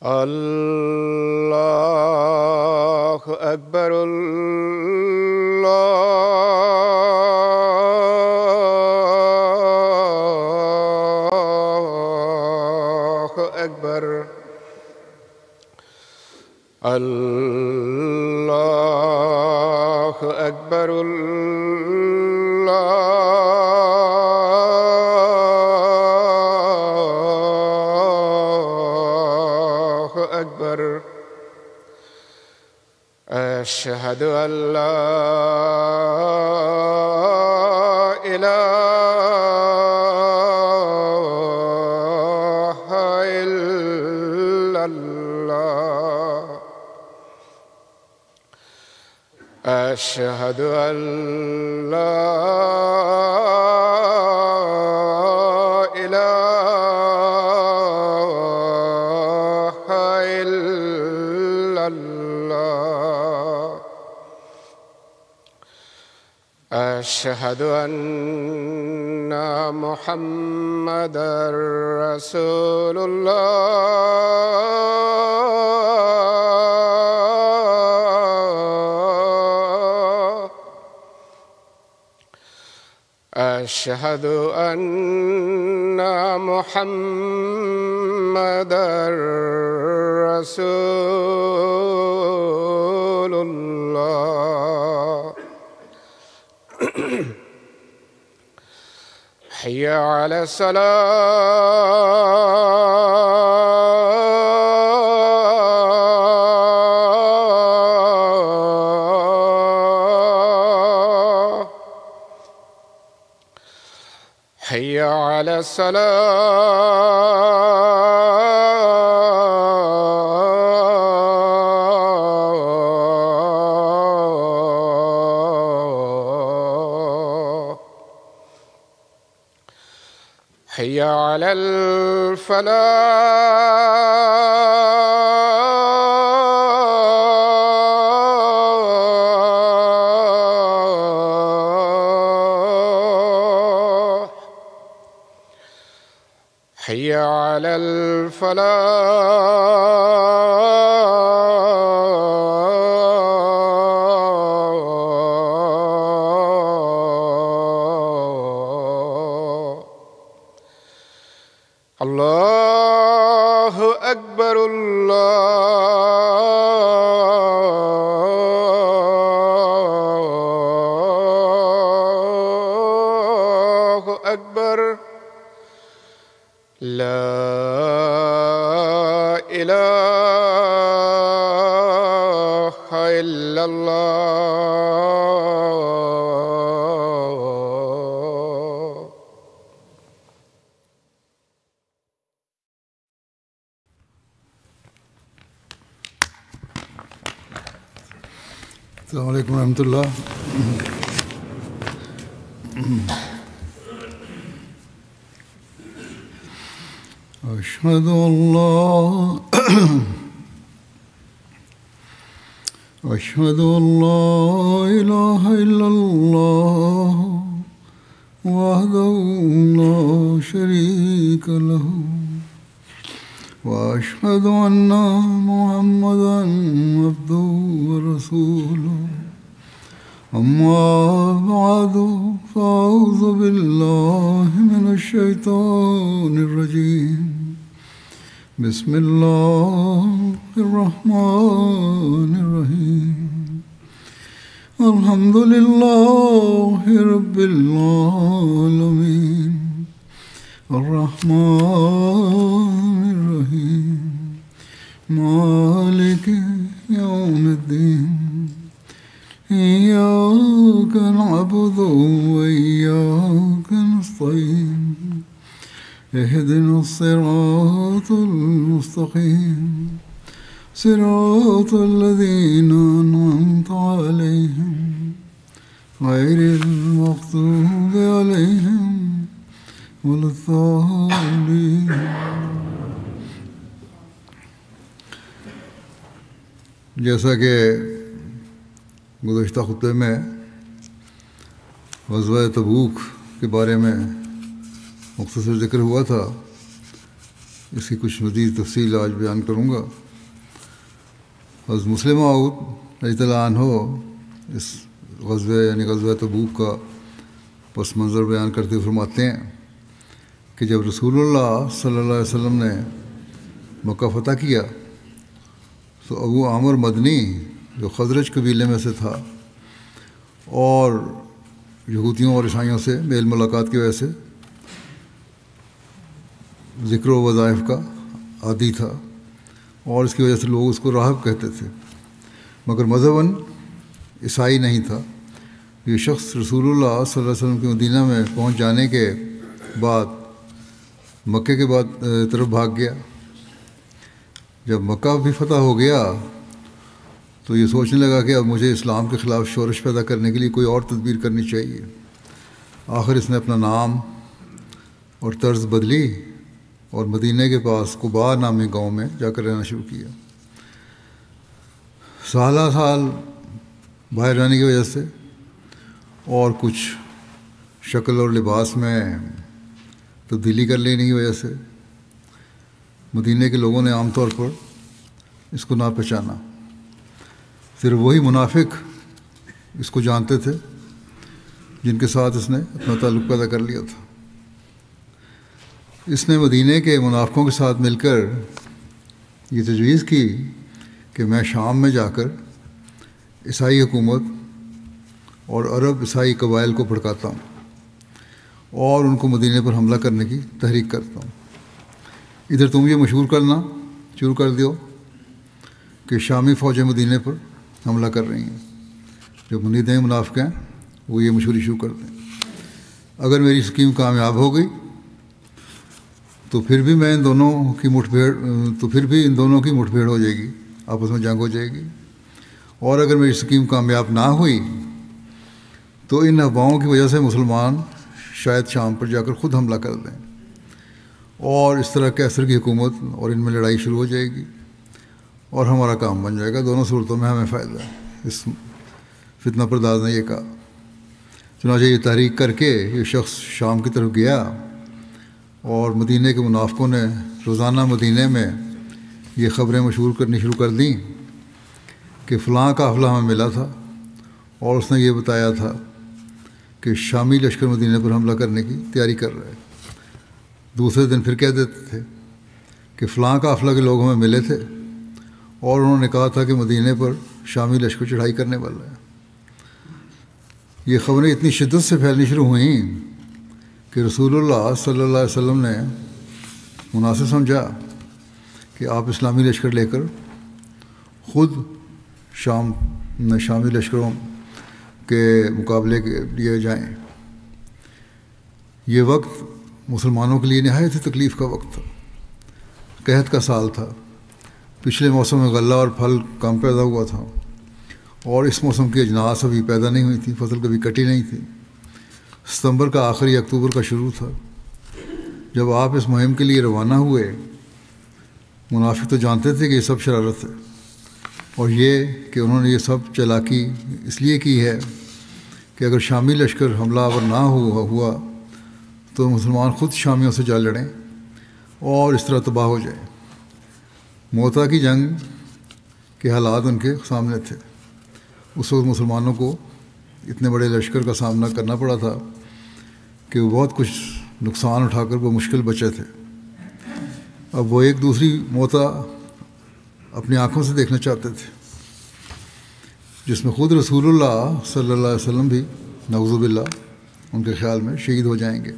الله أكبر الله أكبر الله أكبر الله أكبر أشهد أن لا إله إلا الله أشهد أن لا إله إلا الله أشهد أن محمدًا رسول الله أشهد أن محمدًا رسول الله حي على الصلاة حي على الصلاة حي على الفلاح حي على الفلاح الله أكبر الله أكبر لا إله إلا الله السلام علیکم ورحمۃ اللہ. أشهد أن لا إله إلا الله وحده لا شريك له وأشهد أن محمدًا عبده ورسوله أما بعد فأعوذ بالله من الشيطان الرجيم بسم الله الرحمن الرحيم الحمد لله رب العالمين الرحمن الرحيم مالك يوم الدين إياك نعبد وإياك نستعين اهدنا الصراط المستقيم صراط الذين أنعمت عليهم غير المغضوب عليهم ولا الضالين. جیسا کہ گزشتہ خطبے میں غزوہ تبوک کے بارے میں مختصر ذکر ہوا تھا، اس کی کچھ مزید تفصیل آج بیان کروں گا۔ حضرت مسلم موعود رضی اللہ عنہ اس غزوہ یعنی غزوہ تبوک کا پس منظر بیان کرتے ہوئے فرماتے ہیں کہ جب رسول اللہ صلی اللہ علیہ وسلم نے مکہ فتح کیا تو ابو عامر مدنی جو خزرج قبیلے میں سے تھا اور یہودیوں اور عیسائیوں سے میل ملاقات کی وجہ سے ذکر و وظائف کا عادی تھا اور اس کی وجہ سے لوگ اس کو راہب کہتے تھے، مگر مذہباً عیسائی نہیں تھا۔ یہ شخص رسول اللہ صلی اللہ علیہ وسلم کے مدینہ میں پہنچ جانے کے بعد مکے کے بعد طرف بھاگ گیا۔ جب مکہ بھی فتح ہو گیا تو یہ سوچنے لگا کہ اب مجھے اسلام کے خلاف شورش پیدا کرنے کے لیے کوئی اور تدبیر کرنی چاہیے۔ آخر اس نے اپنا نام اور طرز بدلی اور مدینہ کے پاس قباء نامی گاؤں میں جا کر رہنا شروع کیا۔ سالہ سال باہر رہنے کی وجہ سے اور کچھ شکل اور لباس میں تبدیلی کر لینے کی وجہ سے مدینہ کے لوگوں نے عام طور پر اس کو نہ پہچانا۔ صرف وہی منافق اس کو جانتے تھے جن کے ساتھ اس نے اپنا تعلق پیدا کر لیا تھا۔ اس نے مدینہ کے منافقوں کے ساتھ مل کر یہ تجویز کی کہ میں شام میں جا کر عیسائی حکومت اور عرب عیسائی قبائل کو بھڑکاتا ہوں اور ان کو مدینہ پر حملہ کرنے کی تحریک کرتا ہوں۔ ادھر تم یہ مشہور کرنا شروع کر دیو کہ شامی فوجیں مدینہ پر حملہ کر رہی ہیں۔ جو مدینہ منافق ہیں وہ یہ مشہوری شروع کر دیں۔ اگر میری اسکیم کامیاب ہو گئی تو پھر بھی ان دونوں کی مٹھ بھیڑ ہو جائے گی، آپس میں جنگ ہو جائے گی۔ اور اگر میری اسکیم کامیاب نہ ہوئی تو ان افواہوں کی وجہ سے مسلمان شاید شام پر جا کر خود حملہ کر دیں اور اس طرح کیسر کی حکومت اور ان میں لڑائی شروع ہو جائے گی اور ہمارا کام بن جائے گا۔ دونوں صورتوں میں ہمیں فائدہ ہے۔ اس فتنہ پرداز نے یہ کہا۔ چنانچہ یہ تحریک کر کے یہ شخص شام کی طرف گیا اور مدینہ کے منافقوں نے روزانہ مدینہ میں یہ خبریں مشہور کرنی شروع کر دیں کہ فلاں قافلہ ہمیں ملا تھا اور اس نے یہ بتایا تھا کہ شامی لشکر مدینہ پر حملہ کرنے کی تیاری کر رہا ہے۔ دوسرے دن پھر کہہ دیتے تھے کہ فلاں قافلہ کے لوگ ہمیں ملے تھے اور انہوں نے کہا تھا کہ مدینہ پر شامی لشکر چڑھائی کرنے والا ہے۔ یہ خبریں اتنی شدت سے پھیلنی شروع ہوئیں کہ رسول اللہ صلی اللہ علیہ وسلم نے مناسب سمجھا کہ آپ اسلامی لشکر لے کر خود شامی لشکروں کے مقابلے کے لیے جائیں۔ یہ وقت مسلمانوں کے لیے نہایت ہی تکلیف کا وقت تھا۔ قحط کا سال تھا۔ پچھلے موسم میں غلہ اور پھل کم پیدا ہوا تھا اور اس موسم کی اجناس ابھی پیدا نہیں ہوئی تھی، فصل کبھی کٹی نہیں تھی۔ ستمبر کا آخر یا اکتوبر کا شروع تھا جب آپ اس مہم کے لیے روانہ ہوئے۔ منافق تو جانتے تھے کہ یہ سب شرارت ہے اور یہ کہ انہوں نے یہ سب چالاکی اس لیے کی ہے کہ اگر شامی لشکر حملہ آور نہ ہوا تو مسلمان خود شامیوں سے جا لڑیں اور اس طرح تباہ ہو جائیں۔ موتا کی جنگ کے حالات ان کے سامنے تھے۔ اس وقت مسلمانوں کو اتنے بڑے لشکر کا سامنا کرنا پڑا تھا کہ وہ بہت کچھ نقصان اٹھا کر وہ مشکل بچے تھے۔ اب وہ ایک دوسری موتا اپنی آنکھوں سے دیکھنا چاہتے تھے جس میں خود رسول اللہ صلی اللہ علیہ وسلم بھی نعوذ باللہ ان کے خیال میں شہید ہو جائیں گے۔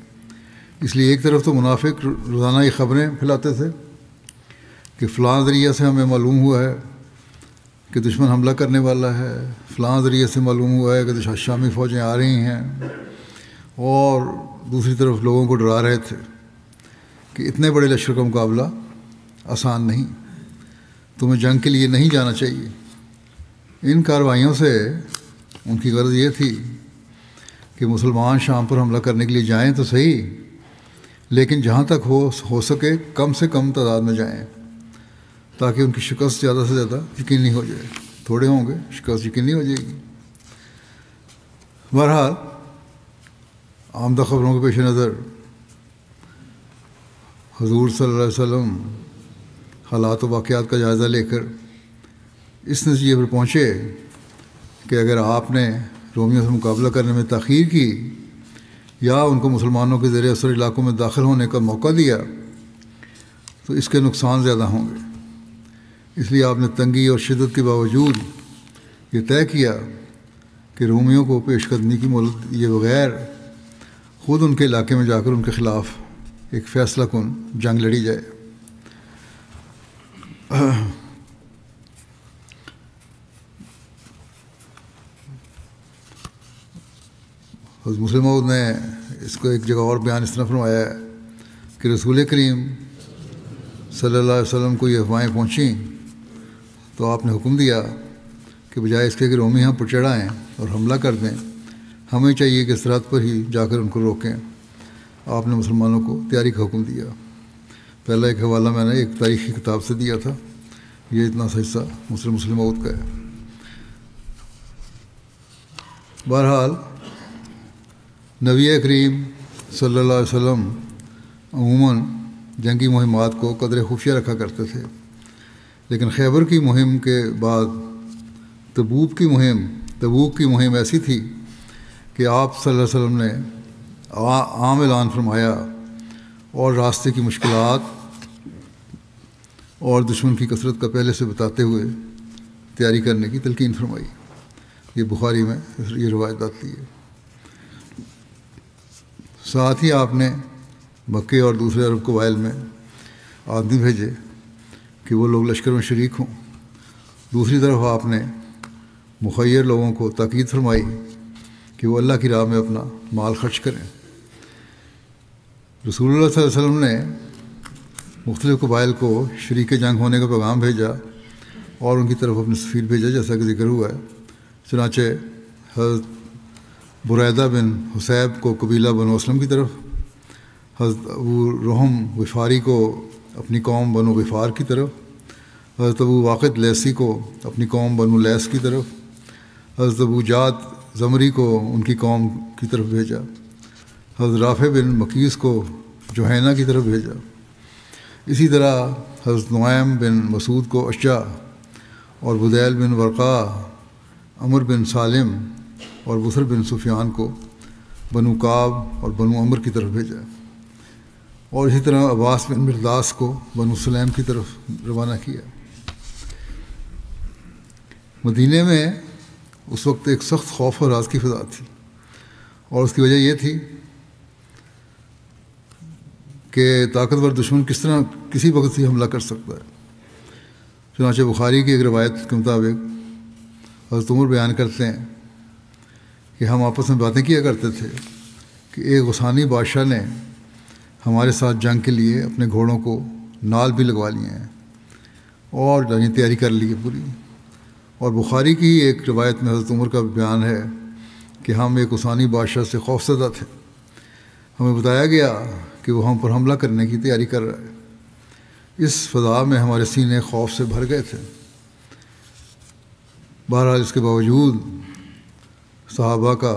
اس لیے ایک طرف تو منافق روزانہ یہ خبریں پھیلاتے تھے کہ فلاں ذریعہ سے ہمیں معلوم ہوا ہے کہ دشمن حملہ کرنے والا ہے، فلاں ذریعے سے معلوم ہوا ہے کہ شامی فوجیں آ رہی ہیں، اور دوسری طرف لوگوں کو ڈرا رہے تھے کہ اتنے بڑے لشکر کا مقابلہ آسان نہیں، تمہیں جنگ کے لیے نہیں جانا چاہیے۔ ان کارروائیوں سے ان کی غرض یہ تھی کہ مسلمان شام پر حملہ کرنے کے لیے جائیں تو صحیح، لیکن جہاں تک ہو سکے کم سے کم تعداد میں جائیں تاکہ ان کی شکست زیادہ سے زیادہ یقینی ہو جائے۔ تھوڑے ہوں گے، شکست یقینی ہو جائے گی۔ بہرحال آمدہ خبروں کے پیش نظر حضور صلی اللہ علیہ وسلم حالات و واقعات کا جائزہ لے کر اس نتیجے پر پہنچے کہ اگر آپ نے رومیوں سے مقابلہ کرنے میں تاخیر کی یا ان کو مسلمانوں کے زیر اثر علاقوں میں داخل ہونے کا موقع دیا تو اس کے نقصان زیادہ ہوں گے۔ اس لیے آپ نے تنگی اور شدت کے باوجود یہ طے کیا کہ رومیوں کو پیش قدمی کی مہلت دیے بغیر خود ان کے علاقے میں جا کر ان کے خلاف ایک فیصلہ کن جنگ لڑی جائے۔ حضرت مسلم موعود نے اس کو ایک جگہ اور بیان اس طرح فرمایا ہے کہ رسول کریم صلی اللہ علیہ وسلم کو یہ افواہیں پہنچیں تو آپ نے حکم دیا کہ بجائے اس کے کہ رومی ہم پر چڑھائیں اور حملہ کر دیں، ہمیں چاہیے کہ سرحد پر ہی جا کر ان کو روکیں۔ آپ نے مسلمانوں کو تیاری کا حکم دیا۔ پہلا ایک حوالہ میں نے ایک تاریخی کتاب سے دیا تھا، یہ اتنا سا حصہ مسلم موعود کا ہے۔ بہرحال نبی کریم صلی اللہ علیہ وسلم عموماً جنگی مہمات کو قدر خفیہ رکھا کرتے تھے، لیکن خیبر کی مہم کے بعد تبوک کی مہم ایسی تھی کہ آپ صلی اللہ علیہ وسلم نے عام اعلان فرمایا اور راستے کی مشکلات اور دشمن کی کثرت کا پہلے سے بتاتے ہوئے تیاری کرنے کی تلقین فرمائی۔ یہ بخاری میں یہ روایت آتی ہے۔ ساتھ ہی آپ نے مکے اور دوسرے عرب قبائل میں آدمی بھیجے کہ وہ لوگ لشکر میں شریک ہوں۔ دوسری طرف آپ نے مخیر لوگوں کو تاکید فرمائی کہ وہ اللہ کی راہ میں اپنا مال خرچ کریں۔ رسول اللہ صلی اللہ علیہ وسلم نے مختلف قبائل کو شریک جنگ ہونے کا پیغام بھیجا اور ان کی طرف اپنے سفیر بھیجا، جیسا کہ ذکر ہوا ہے۔ چنانچہ حضرت بریدہ بن حسیب کو قبیلہ بنو اسلم کی طرف، حضرت ابو رحم غفاری کو اپنی قوم بنو غفار کی طرف، حضرت ابو واقد لیسی کو اپنی قوم بنو لیس کی طرف، حضرت ابو جاد زمری کو ان کی قوم کی طرف بھیجا، حضرت رافع بن مقیس کو جوہینہ کی طرف بھیجا۔ اسی طرح حضرت نعیم بن مسعود کو اشجع اور بدیل بن ورقا، عمر بن سالم اور بصر بن سفیان کو بنو کعب اور بنو عمر کی طرف بھیجا، اور اسی طرح عباس بن مرداس کو بنو سلیم کی طرف روانہ کیا۔ مدینہ میں اس وقت ایک سخت خوف اور راز کی فضا تھی، اور اس کی وجہ یہ تھی کہ طاقتور دشمن کس طرح کسی وقت ہی حملہ کر سکتا ہے۔ چنانچہ بخاری کی ایک روایت کے مطابق حضرت عمر بیان کرتے ہیں کہ ہم آپس میں باتیں کیا کرتے تھے کہ ایک غسانی بادشاہ نے ہمارے ساتھ جنگ کے لیے اپنے گھوڑوں کو نال بھی لگوا لیے ہیں اور تیاری کر لی ہے پوری۔ اور بخاری کی ایک روایت میں حضرت عمر کا بیان ہے کہ ہم ایک غسانی بادشاہ سے خوفزدہ تھے، ہمیں بتایا گیا کہ وہ ہم پر حملہ کرنے کی تیاری کر رہا ہے۔ اس فضا میں ہمارے سینے خوف سے بھر گئے تھے۔ بہرحال اس کے باوجود صحابہ کا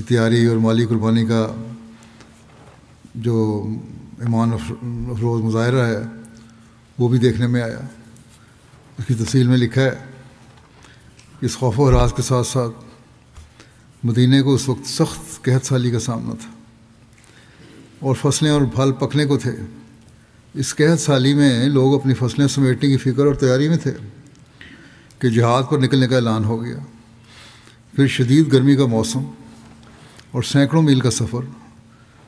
تیاری اور مالی قربانی کا جو ایمان افروز مظاہرہ ہے وہ بھی دیکھنے میں آیا۔ اس کی تفصیل میں لکھا ہے اس خوف و ہراس کے ساتھ ساتھ مدینہ کو اس وقت سخت قحط سالی کا سامنا تھا اور فصلیں اور پھل پکنے کو تھے۔ اس قحط سالی میں لوگ اپنی فصلیں سمیٹنے کی فکر اور تیاری میں تھے کہ جہاد پر نکلنے کا اعلان ہو گیا۔ پھر شدید گرمی کا موسم اور سینکڑوں میل کا سفر،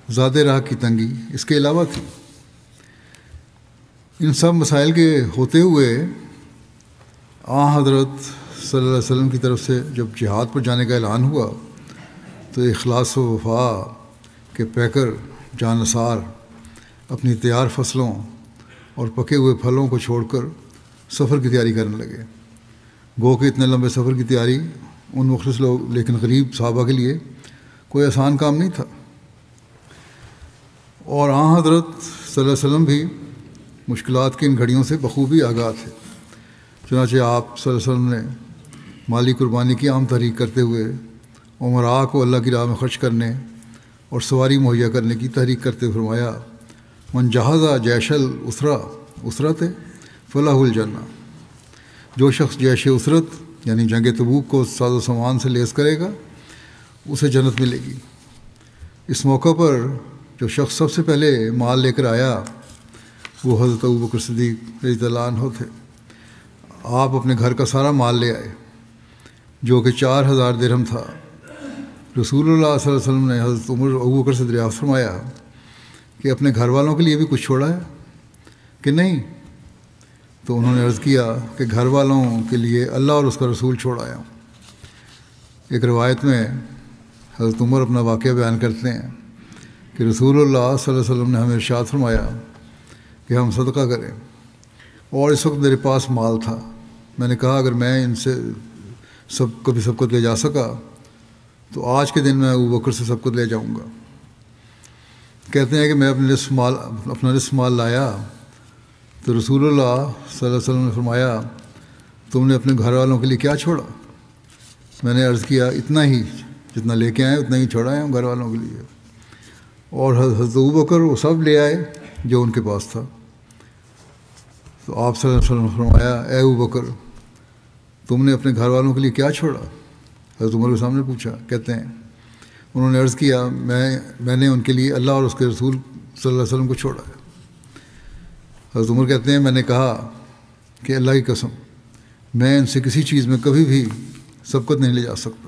زیادہ راہ کی تنگی اس کے علاوہ تھی۔ ان سب مسائل کے ہوتے ہوئے حضرت صلی اللہ علیہ وسلم کی طرف سے جب جہاد پر جانے کا اعلان ہوا تو اخلاص و وفا کے پیکر جانثار اپنی تیار فصلوں اور پکے ہوئے پھلوں کو چھوڑ کر سفر کی تیاری کرنے لگے۔ گو کہ اتنے لمبے سفر کی تیاری ان مخلص لوگ لیکن غریب صحابہ کے لیے کوئی آسان کام نہیں تھا، اور حضرت صلی اللہ علیہ وسلم بھی مشکلات کی ان گھڑیوں سے بخوبی آگاہ تھے۔ چنانچہ آپ صلی اللہ علیہ وسلم نے مالی قربانی کی عام تحریک کرتے ہوئے عمراء کو اللہ کی راہ میں خرچ کرنے اور سواری مہیا کرنے کی تحریک کرتے فرمایا من جہازہ جیش الاسرت فلاح الجنہ، جو شخص جیش اسرت یعنی جنگ تبوک کو ساز و سامان سے لیس کرے گا اسے جنت ملے گی۔ اس موقع پر جو شخص سب سے پہلے مال لے کر آیا وہ حضرت ابوبکر صدیق رضی اللہ عنہ تھے۔ آپ اپنے گھر کا سارا مال لے آئے جو کہ 4000 درہم تھا۔ رسول اللہ صلی اللہ علیہ وسلم نے حضرت ابوبکر سے دریافت فرمایا کہ اپنے گھر والوں کے لیے بھی کچھ چھوڑا ہے کہ نہیں؟ تو انہوں نے عرض کیا کہ گھر والوں کے لیے اللہ اور اس کا رسول چھوڑ آیا ہوں۔ ایک روایت میں حضرت عمر اپنا واقعہ بیان کرتے ہیں کہ رسول اللہ صلی اللہ علیہ وسلم نے ہمیں ارشاد فرمایا کہ ہم صدقہ کریں، اور اس وقت میرے پاس مال تھا۔ میں نے کہا اگر میں ان سے کبھی سبقت لے جا سکا تو آج کے دن میں ابوبکر سے سبقت لے جاؤں گا۔ کہتے ہیں کہ میں اپنا نصف مال لایا تو رسول اللہ صلی اللہ علیہ وسلم نے فرمایا تم نے اپنے گھر والوں کے لیے کیا چھوڑا؟ میں نے عرض کیا اتنا ہی، جتنا لے کے آئے اتنا ہی چھوڑا ہے ہم گھر والوں کے لیے۔ اور حضرت ابوبکر وہ سب لے آئے جو ان کے پاس تھا۔ تو آپ صلی اللہ علیہ وسلم نے فرمایا اے ابوبکر تم نے اپنے گھر والوں کے لیے کیا چھوڑا؟ حضرت عمر کے سامنے پوچھا۔ کہتے ہیں انہوں نے عرض کیا میں نے ان کے لیے اللہ اور اس کے رسول صلی اللہ علیہ وسلم کو چھوڑا ہے۔ حضرت عمر کہتے ہیں میں نے کہا کہ اللہ کی قسم میں ان سے کسی چیز میں کبھی بھی سبقت نہیں لے جا سکتا۔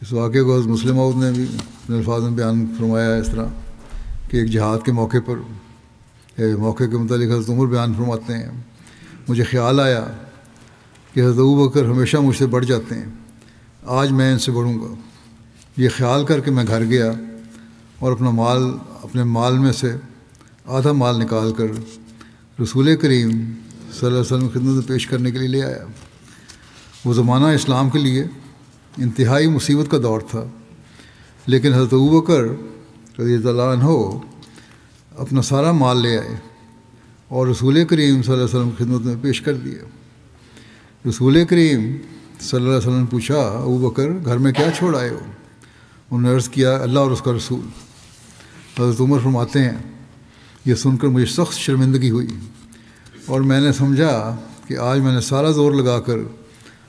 اس واقعے کو حضرت مسلم موعود نے بھی اپنے الفاظ میں بیان فرمایا ہے اس طرح کہ ایک جہاد کے موقع کے متعلق حضرت عمر بیان فرماتے ہیں مجھے خیال آیا کہ حضرت ابوبکر ہمیشہ مجھ سے بڑھ جاتے ہیں، آج میں ان سے بڑھوں گا۔ یہ خیال کر کے میں گھر گیا اور اپنے مال میں سے آدھا مال نکال کر رسول کریم صلی اللہ علیہ وسلم کی خدمت میں پیش کرنے کے لیے لے آیا۔ وہ زمانہ اسلام کے لیے انتہائی مصیبت کا دور تھا، لیکن حضرت ابوبکر رضی اللہ عنہ اپنا سارا مال لے آئے اور رسول کریم صلی اللہ علیہ وسلم کی خدمت میں پیش کر دیا۔ رسول کریم صلی اللہ علیہ وسلم نے پوچھا ابوبکر گھر میں کیا چھوڑ آئے ہو؟ انہوں نے عرض کیا اللہ اور اس کا رسول۔ حضرت عمر فرماتے ہیں یہ سن کر مجھے سخت شرمندگی ہوئی اور میں نے سمجھا کہ آج میں نے سارا زور لگا کر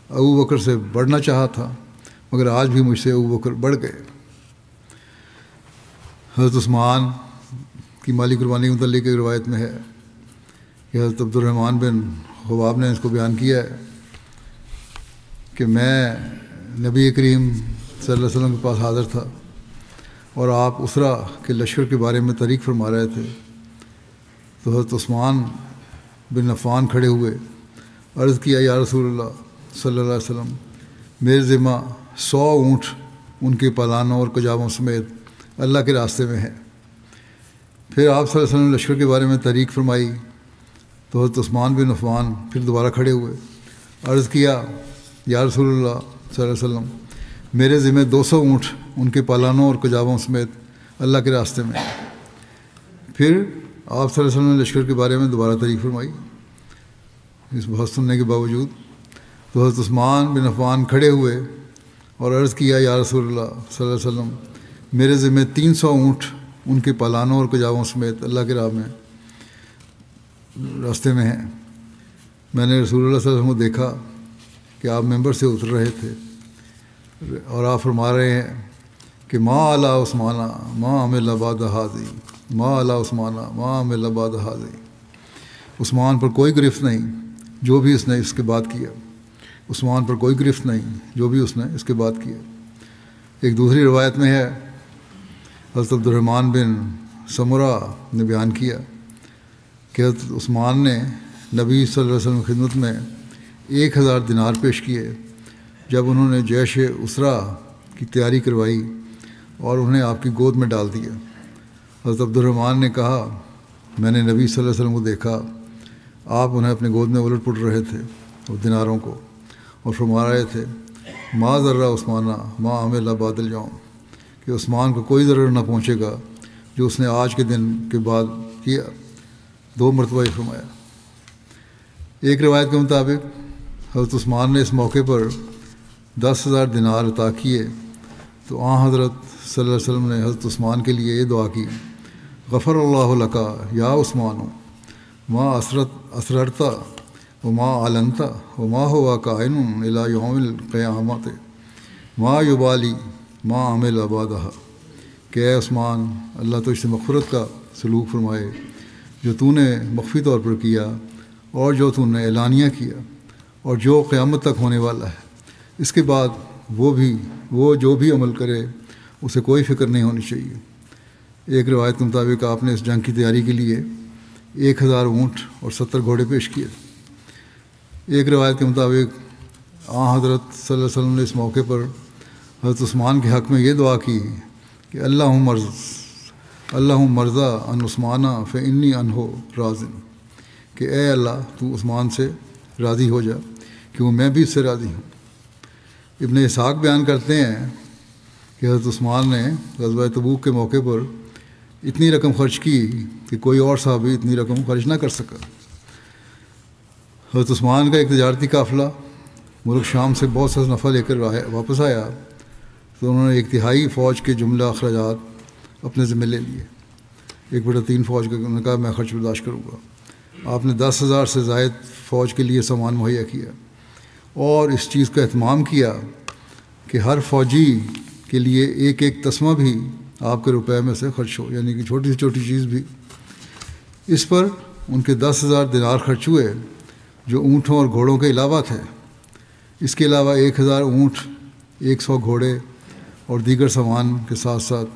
ابوبکر سے بڑھنا چاہا تھا مگر آج بھی مجھ سے ابوبکر بڑھ گئے۔ حضرت عثمان کی مالی قربانی کے متعلق ایک روایت میں ہے کہ حضرت عبد الرحمن بن خباب نے اس کو بیان کیا ہے کہ میں نبی کریم صلی اللہ علیہ وسلم کے پاس حاضر تھا اور آپ اسرا کے لشکر کے بارے میں تحریک فرما رہے تھے، تو حضرت عثمان بن عفان کھڑے ہوئے، عرض کیا یا رسول اللہ صلی اللہ علیہ وسلم میرے ذمہ 100 اونٹ ان کے پالانوں اور کجاووں سمیت اللہ کے راستے میں ہے۔ پھر آپ صلی اللہ علیہ وسلم نے لشکر کے بارے میں تحریک فرمائی تو حضرت عثمان بن عفان پھر دوبارہ کھڑے ہوئے، عرض کیا یا رسول اللہ صلی اللہ علیہ وسلم میرے ذمہ 200 اونٹ ان کے پالانوں اور کجاووں سمیت اللہ کے راستے میں ہے۔ پھر آپ صلی اللہ علیہ وسلم نے لشکر کے بارے میں دوبارہ تحریک فرمائی۔ اس بات سننے کے باوجود تو حضرت عثمان بن عفان کھڑے ہوئے اور عرض کیا یا رسول اللہ صلی اللہ علیہ وسلم میرے ذمہ 300 اونٹ ان کے پالانوں اور کجاووں سمیت اللہ کے راہ میں راستے میں ہیں۔ میں نے رسول اللہ صلی اللہ علیہ وسلم کو دیکھا کہ آپ ممبر سے اتر رہے تھے اور آپ فرما رہے ہیں کہ ما علی عثمانہ ما عمل بعد ھذی، ما علی عثمانہ ما عمل بعد ھذی، عثمان پر کوئی گرفت نہیں جو بھی اس نے اس کے بعد کیا، عثمان پر کوئی گرفت نہیں جو بھی اس نے اس کے بعد کیا۔ ایک دوسری روایت میں ہے حضرت عبد الرحمن بن سمرہ نے بیان کیا کہ حضرت عثمان نے نبی صلی اللہ علیہ وسلم کی خدمت میں 1000 دینار پیش کیے جب انہوں نے جیش اسرا کی تیاری کروائی اور انہیں آپ کی گود میں ڈال دیا۔ حضرت عبد الرحمن نے کہا میں نے نبی صلی اللہ علیہ وسلم کو دیکھا، آپ انہیں اپنے گود میں الٹ پلٹ رہے تھے اور دیناروں کو، اور فرما رہے تھے ما ذرہ عثمانہ ما عمل بعد اليوم، کہ عثمان کو کوئی ضرر نہ پہنچے گا جو اس نے آج کے دن کے بعد کیا۔ 2 مرتبہ یہ فرمایا۔ ایک روایت کے مطابق حضرت عثمان نے اس موقع پر 10,000 دینار عطا کیے تو حضرت صلی اللہ علیہ وسلم نے حضرت عثمان کے لیے یہ دعا کی، غفر اللہ لکا یا عثمان ما اسررتا وما علنتا وما ہوا کائن الی یوم القیامت ما یبالی ما عمل بعدہ، کہ اے عثمان اللہ تو اس سے مغفرت کا سلوک فرمائے جو تو نے مخفی طور پر کیا اور جو تو نے اعلانیہ کیا اور جو قیامت تک ہونے والا ہے، اس کے بعد وہ جو بھی عمل کرے اسے کوئی فکر نہیں ہونی چاہیے۔ ایک روایت کے مطابق آپ نے اس جنگ کی تیاری کے لیے 1000 اونٹ اور 70 گھوڑے پیش کیے۔ ایک روایت کے مطابق حضرت صلی اللہ علیہ وسلم نے اس موقع پر حضرت عثمان کے حق میں یہ دعا کی کہ اللہم مرضا ان عثمانہ فانی عنہ راضٍ، کہ اے اللہ تو عثمان سے راضی ہو جا کہ وہ میں بھی اس سے راضی ہوں۔ ابن اسحاق بیان کرتے ہیں کہ حضرت عثمان نے غزوہ تبوک کے موقع پر اتنی رقم خرچ کی کہ کوئی اور صحابی اتنی رقم خرچ نہ کر سکا۔ حضرت عثمان کا ایک تجارتی قافلہ ملک شام سے بہت سا نفع لے کر واپس آیا تو انہوں نے 1/3 فوج کے جملہ اخراجات اپنے ذمہ لے لیے۔ 1/3 فوج کا انہوں نے کہا میں خرچ برداشت کروں گا۔ آپ نے 10,000 سے زائد فوج کے لیے سامان مہیا کیا اور اس چیز کا اہتمام کیا کہ ہر فوجی کے لیے ایک تسمہ بھی آپ کے روپے میں سے خرچ ہو، یعنی کہ چھوٹی سے چھوٹی چیز بھی۔ اس پر ان کے 10,000 دینار خرچ ہوئے جو اونٹوں اور گھوڑوں کے علاوہ تھے۔ اس کے علاوہ 1000 اونٹ، 100 گھوڑے اور دیگر سامان کے ساتھ ساتھ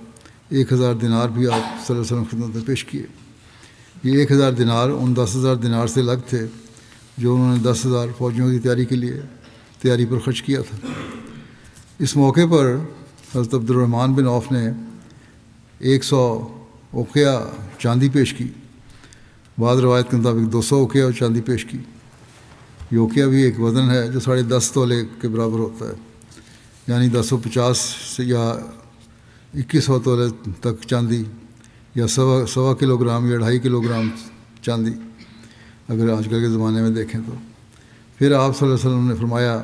1000 دینار بھی آپ صلی اللہ علیہ وسلم کی خدمت میں پیش کیے۔ یہ 1000 دینار ان 10,000 دینار سے الگ تھے جو انہوں نے 10,000 فوجیوں کی تیاری پر خرچ کیا تھا۔ اس موقع پر حضرت عبد الرحمن بن عوف نے 100 اوقیہ چاندی پیش کی، بعض روایت کے مطابق 200 اوقیہ چاندی پیش کی۔ یہ اوقیہ بھی ایک وزن ہے جو 10.5 تولے کے برابر ہوتا ہے، یعنی 1050 سے یا 2100 تولے تک چاندی، یا 1.25 کلو گرام یا 2.5 کلو گرام چاندی اگر آج کل کے زمانے میں دیکھیں تو۔ پھر آپ صلی اللہ علیہ وسلم نے فرمایا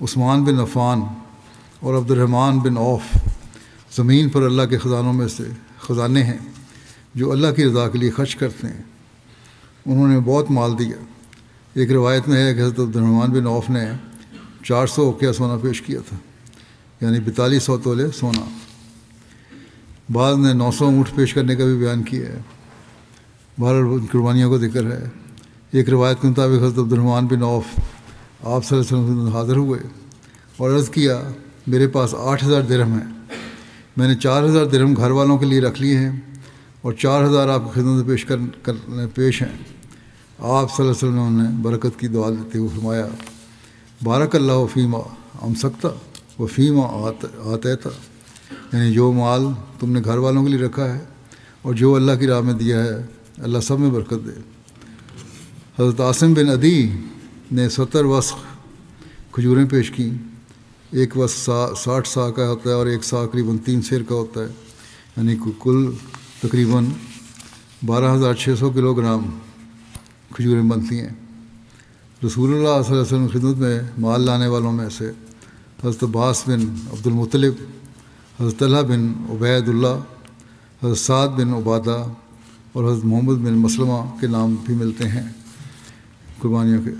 عثمان بن عفان اور عبد الرحمن بن عوف زمین پر اللہ کے خزانوں میں سے خزانے ہیں جو اللہ کی رضا کے لیے خرچ کرتے ہیں، انہوں نے بہت مال دیا۔ ایک روایت میں ہے کہ حضرت عبد الرحمن بن عوف نے 400 اوقیہ سونا پیش کیا تھا، یعنی 4200 تولے سونا۔ بعض نے 900 اونٹ پیش کرنے کا بھی بیان کیا ہے۔ بہرحال قربانیوں کا ذکر ہے۔ ایک روایت کے مطابق حضرت عبد الرحمن بن عوف آپ صلی اللہ علیہ وسلم حاضر ہوئے اور عرض کیا میرے پاس 8000 درہم ہیں، میں نے 4000 درہم گھر والوں کے لیے رکھ لیے ہیں اور 4000 آپ کی خدمت میں پیش ہیں۔ آپ صلی اللہ علیہ وسلم نے برکت کی دعا دیتے ہوئے فرمایا بارک اللہ فیما امسکتا و فیما آتیتا، یعنی جو مال تم نے گھر والوں کے لیے رکھا ہے اور جو اللہ کی راہ میں دیا ہے اللہ سب میں برکت دے۔ حضرت عاصم بن عدی نے 70 وسق کھجوریں پیش کیں۔ ایک وسق 60 سا کا ہوتا ہے اور ایک سا قریباً 3 سیر کا ہوتا ہے، یعنی کل تقریباً 12,600 کلو گرام کھجوریں بنتی ہیں۔ رسول اللہ صلی اللہ علیہ وسلم کی خدمت میں مال لانے والوں میں سے حضرت عباس بن عبد المطلب، حضرت طلحہ بن عبید اللہ، حضرت سعد بن عبادہ اور حضرت محمد بن مسلمہ کے نام بھی ملتے ہیں قربانیوں کے،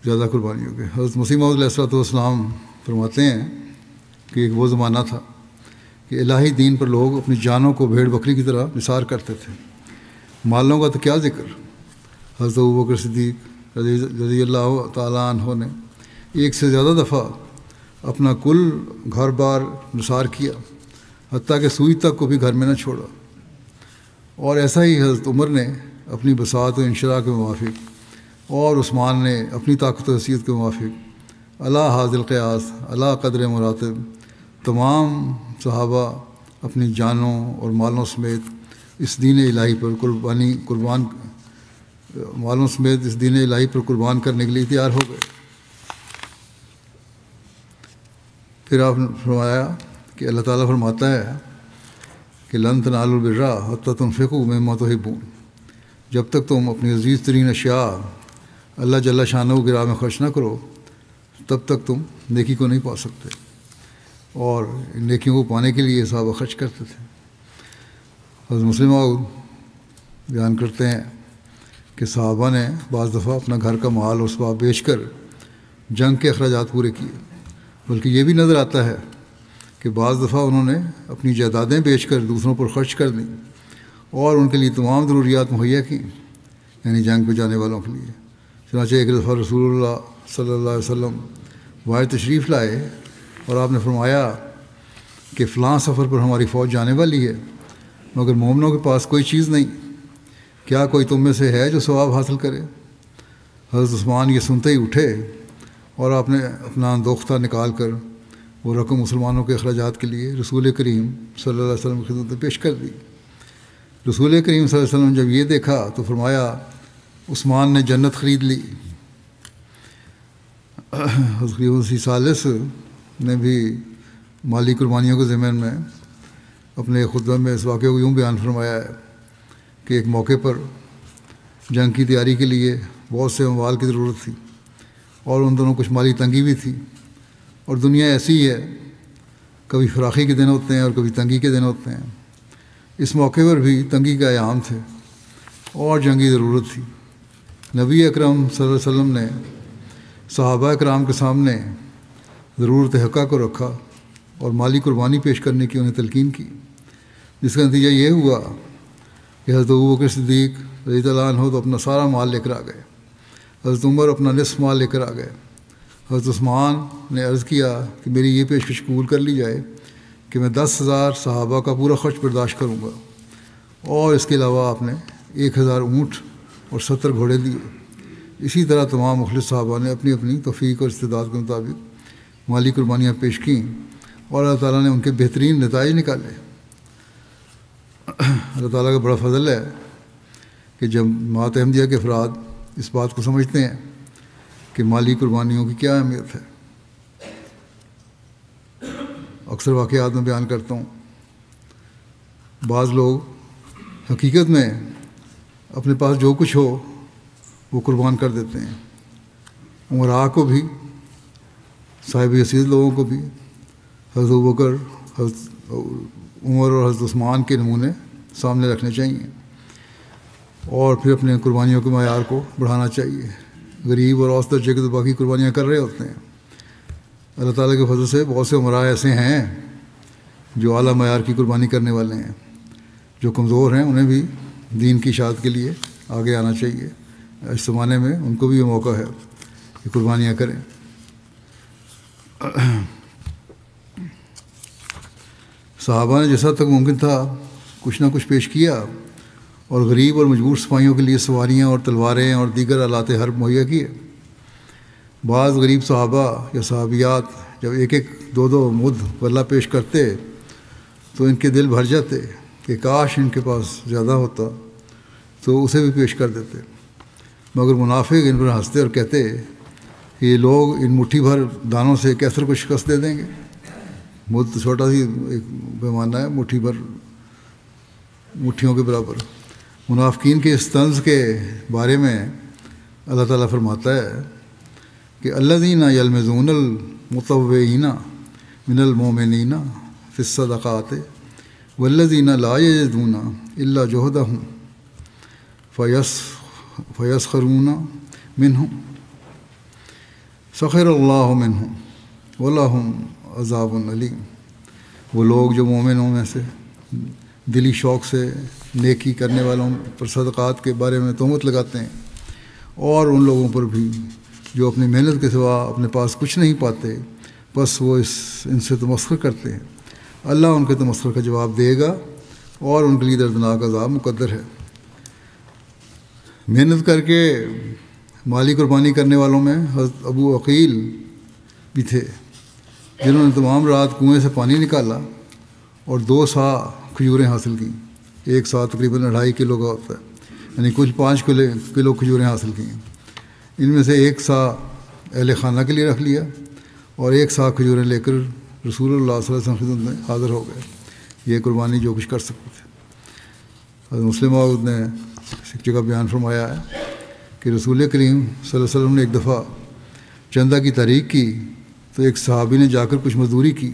زیادہ قربانیوں کے۔ حضرت مسیح موعود علیہ السلام فرماتے ہیں کہ ایک وہ زمانہ تھا کہ الہی دین پر لوگ اپنی جانوں کو بھیڑ بکری کی طرح نثار کرتے تھے، مالوں کا تو کیا ذکر۔ حضرت ابوبکر صدیق رضی اللہ تعالیٰ عنہ نے 1 سے زیادہ دفعہ اپنا کل گھر بار نثار کیا، حتیٰ کہ سوئی تک کو بھی گھر میں نہ چھوڑا۔ اور ایسا ہی حضرت عمر نے اپنی بساط و انشراح کے موافق اور عثمان نے اپنی طاقت و حیثیت کے موافق علی حاذ القیاس علی قدر مراتب تمام صحابہ اپنی جانوں اور مالوں سمیت اس دین الہی پر قربان کرنے کے لیے تیار ہو گئے۔ پھر آپ نے فرمایا کہ اللہ تعالیٰ فرماتا ہے کہ لن تنالوا البر حتی تنفقوا مما تحبون، جب تک تم اپنی عزیز ترین اشیاء اللہ جل شانہ کی راہ میں خرچ نہ کرو تب تک تم نیکی کو نہیں پا سکتے۔ اور ان نیکیوں کو پانے کے لیے صحابہ خرچ کرتے تھے۔ حضرت مسلم موعود بیان کرتے ہیں کہ صحابہ نے بعض دفعہ اپنا گھر کا مال اور اسباب بیچ کر جنگ کے اخراجات پورے کیے، بلکہ یہ بھی نظر آتا ہے کہ بعض دفعہ انہوں نے اپنی جائیدادیں بیچ کر دوسروں پر خرچ کر دیں اور ان کے لیے تمام ضروریات مہیا کیں، یعنی جنگ پہ جانے والوں کے لیے۔ چنانچہ ایک دفعہ رسول اللہ صلی اللہ علیہ وسلم وہاں تشریف لائے اور آپ نے فرمایا کہ فلاں سفر پر ہماری فوج جانے والی ہے، مگر مومنوں کے پاس کوئی چیز نہیں، کیا کوئی تم میں سے ہے جو ثواب حاصل کرے؟ حضرت عثمان یہ سنتے ہی اٹھے اور آپ نے اپنا اندوختہ نکال کر وہ رقم مسلمانوں کے اخراجات کے لیے رسول کریم صلی اللہ علیہ وسلم کی خدمت میں پیش کر دی۔ رسول کریم صلی اللہ علیہ وسلم جب یہ دیکھا تو فرمایا عثمان نے جنت خرید لی۔ حضرت ثالث نے بھی مالی قربانیوں کے ضمن میں اپنے خطبہ میں اس واقعے کو یوں بیان فرمایا ہے کہ ایک موقع پر جنگ کی تیاری کے لیے بہت سے اموال کی ضرورت تھی اور ان دونوں کچھ مالی تنگی بھی تھی، اور دنیا ایسی ہے، کبھی فراخی کے دن ہوتے ہیں اور کبھی تنگی کے دن ہوتے ہیں۔ اس موقع پر بھی تنگی کا ایام تھے اور جنگی ضرورت تھی۔ نبی اکرم صلی اللہ علیہ وسلم نے صحابہ اکرام کے سامنے ضرورت حقہ کو رکھا اور مالی قربانی پیش کرنے کی انہیں تلقین کی، جس کا نتیجہ یہ ہوا کہ حضرت ابوبکر صدیق رضی اللہ عنہ تو اپنا سارا مال لے کر آ گئے، حضرت عمر اپنا نصف مال لے کر آ گئے، حضرت عثمان نے عرض کیا کہ میری یہ پیشکش قبول کر لی جائے کہ میں 10,000 صحابہ کا پورا خرچ برداشت کروں گا، اور اس کے علاوہ آپ نے 1,000 اونٹ اور 70 گھوڑے دیے۔ اسی طرح تمام مخلص صحابہ نے اپنی اپنی توفیق اور استعداد کے مطابق مالی قربانیاں پیش کیں اور اللہ تعالیٰ نے ان کے بہترین نتائج نکالے۔ اللہ تعالیٰ کا بڑا فضل ہے کہ جب جماعت احمدیہ کے افراد اس بات کو سمجھتے ہیں کہ مالی قربانیوں کی کیا اہمیت ہے۔ اکثر واقعات میں بیان کرتا ہوں، بعض لوگ حقیقت میں اپنے پاس جو کچھ ہو وہ قربان کر دیتے ہیں، عمراء کو بھی، صاحب حیثیت لوگوں کو بھی۔ حضرت ابوبکر، حضرت عمر اور حضرت عثمان کے نمونے سامنے رکھنے چاہیے اور پھر اپنے قربانیوں کے معیار کو بڑھانا چاہیے۔ غریب اور اوسط درجے کے تو باقی قربانیاں کر رہے ہوتے ہیں۔ اللہ تعالیٰ کے فضل سے بہت سے عمراء ایسے ہیں جو اعلیٰ معیار کی قربانی کرنے والے ہیں۔ جو کمزور ہیں انہیں بھی دین کی اشاعت کے لیے آگے آنا چاہیے۔ اس زمانے میں ان کو بھی یہ موقع ہے کہ قربانیاں کریں۔ صحابہ نے جیسا تک ممکن تھا کچھ نہ کچھ پیش کیا اور غریب اور مجبور سپاہیوں کے لیے سواریاں اور تلواریں اور دیگر آلات حرب مہیا کیے۔ بعض غریب صحابہ یا صحابیات جب ایک ایک دو دو مد غلہ پیش کرتے تو ان کے دل بھر جاتے کہ کاش ان کے پاس زیادہ ہوتا تو اسے بھی پیش کر دیتے، مگر منافق ان پر ہنستے اور کہتے کہ یہ لوگ ان مٹھی بھر دانوں سے کیسر کو شکست دے دیں گے۔ مد چھوٹا سی ایک پیمانہ ہے، مٹھی بھر، مٹھیوں کے برابر۔ منافقین کے اس طنز کے بارے میں اللہ تعالیٰ فرماتا ہے کہ الذین یلمزون المطوعین من المؤمنین فی الصدقات والذین لا یجدون الا جہدہم فیسخرون منہم سخر اللہ منہم ولہم عذاب علیم۔ وہ لوگ جو مومنوں میں سے دلی شوق سے نیکی کرنے والوں پر صدقات کے بارے میں تہمت لگاتے ہیں، اور ان لوگوں پر بھی جو اپنی محنت کے سوا اپنے پاس کچھ نہیں پاتے، بس وہ ان سے تمسخر کرتے ہیں، اللہ ان کے تمسخر کا جواب دے گا اور ان کے لیے دردناک عذاب مقدر ہے۔ محنت کر کے مالی قربانی کرنے والوں میں حضرت ابو عقیل بھی تھے، جنہوں نے تمام رات کنویں سے پانی نکالا اور 2 سا کھجوریں حاصل کیں۔ 1 سا تقریباً 2.5 کلو کا ہوتا ہے، یعنی کچھ 5 کلو کھجوریں حاصل کیں۔ ان میں سے 1 سا اہل خانہ کے لیے رکھ لیا اور 1 سا کھجوریں لے کر رسول اللہ صلی اللہ علیہ وسلم کی خدمت میں حاضر ہو گئے۔ یہ قربانی جو کچھ کر سکتے تھے۔ حضرت مسلم موعود نے ایک جگہ بیان فرمایا ہے کہ رسول کریم صلی اللہ علیہ وسلم نے ایک دفعہ چندہ کی تحریک کی تو ایک صحابی نے جا کر کچھ مزدوری کی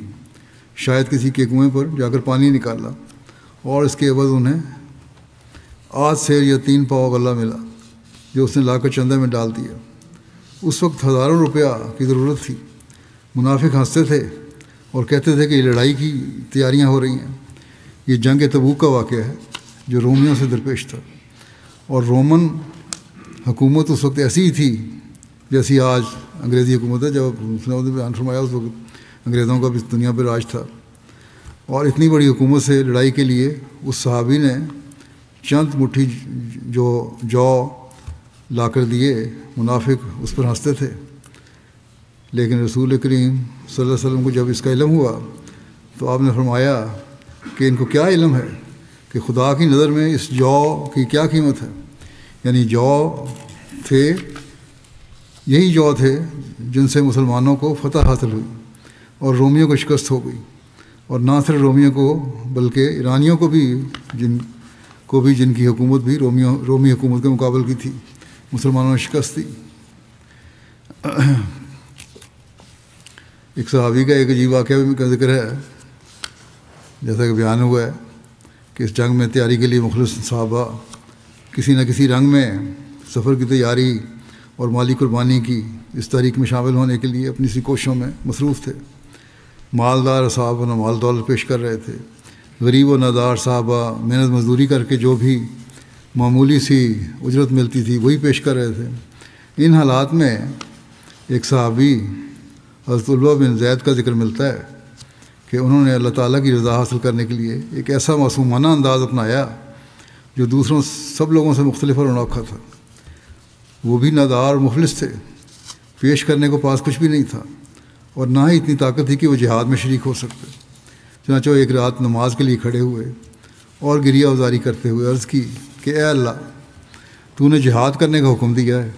شاید کسی کے کنویں پر جا کر پانی نکالا اور اس کے عوض انہیں 8 سیر یا 3 پاؤ غلہ ملا جو اس نے لا کر چندہ میں ڈال دیا۔ اس وقت ہزاروں روپیہ کی ضرورت تھی۔ منافق ہنستے تھے اور کہتے تھے کہ یہ لڑائی کی تیاریاں ہو رہی ہیں۔ یہ جنگ تبوک کا واقعہ ہے جو رومیوں سے درپیش تھا، اور رومن حکومت اس وقت ایسی ہی تھی جیسی آج انگریزی حکومت ہے۔ جب اس نے بیان فرمایا اس وقت انگریزوں کا بھی دنیا پہ راج تھا، اور اتنی بڑی حکومت سے لڑائی کے لیے اس صحابی نے چند مٹھی جو لا کر دیے۔ منافق اس پر ہنستے تھے، لیکن رسول کریم صلی اللہ علیہ وسلم کو جب اس کا علم ہوا تو آپ نے فرمایا کہ ان کو کیا علم ہے کہ خدا کی نظر میں اس جو کی کیا قیمت ہے۔ یعنی جو تھے، یہی جو تھے جن سے مسلمانوں کو فتح حاصل ہوئی اور رومیوں کو شکست ہو گئی، اور نہ صرف رومیوں کو بلکہ ایرانیوں کو بھی جن کی حکومت بھی رومی حکومت کے مقابل کی تھی، مسلمانوں نے شکست دی۔ ایک صحابی کا ایک عجیب واقعہ بھی کا ذکر ہے، جیسا کہ بیان ہوا ہے کہ اس جنگ میں تیاری کے لیے مخلص صحابہ کسی نہ کسی رنگ میں سفر کی تیاری اور مالی قربانی کی اس تحریک میں شامل ہونے کے لیے اپنی سی کوششوں میں مصروف تھے۔ مالدار صحابہ نہ مال دولت پیش کر رہے تھے، غریب و نادار صحابہ محنت مزدوری کر کے جو بھی معمولی سی اجرت ملتی تھی وہی پیش کر رہے تھے۔ ان حالات میں ایک صحابی حضرت عروہ بن زید کا ذکر ملتا ہے کہ انہوں نے اللہ تعالیٰ کی رضا حاصل کرنے کے لیے ایک ایسا معصومانہ انداز اپنایا جو دوسروں سب لوگوں سے مختلف اور انوکھا تھا۔ وہ بھی نادار اور مفلس تھے، پیش کرنے کو پاس کچھ بھی نہیں تھا، اور نہ ہی اتنی طاقت تھی کہ وہ جہاد میں شریک ہو سکتے۔ چنانچہ ایک رات نماز کے لیے کھڑے ہوئے اور گریہ ازاری کرتے ہوئے عرض کی کہ اے اللہ، تو نے جہاد کرنے کا حکم دیا ہے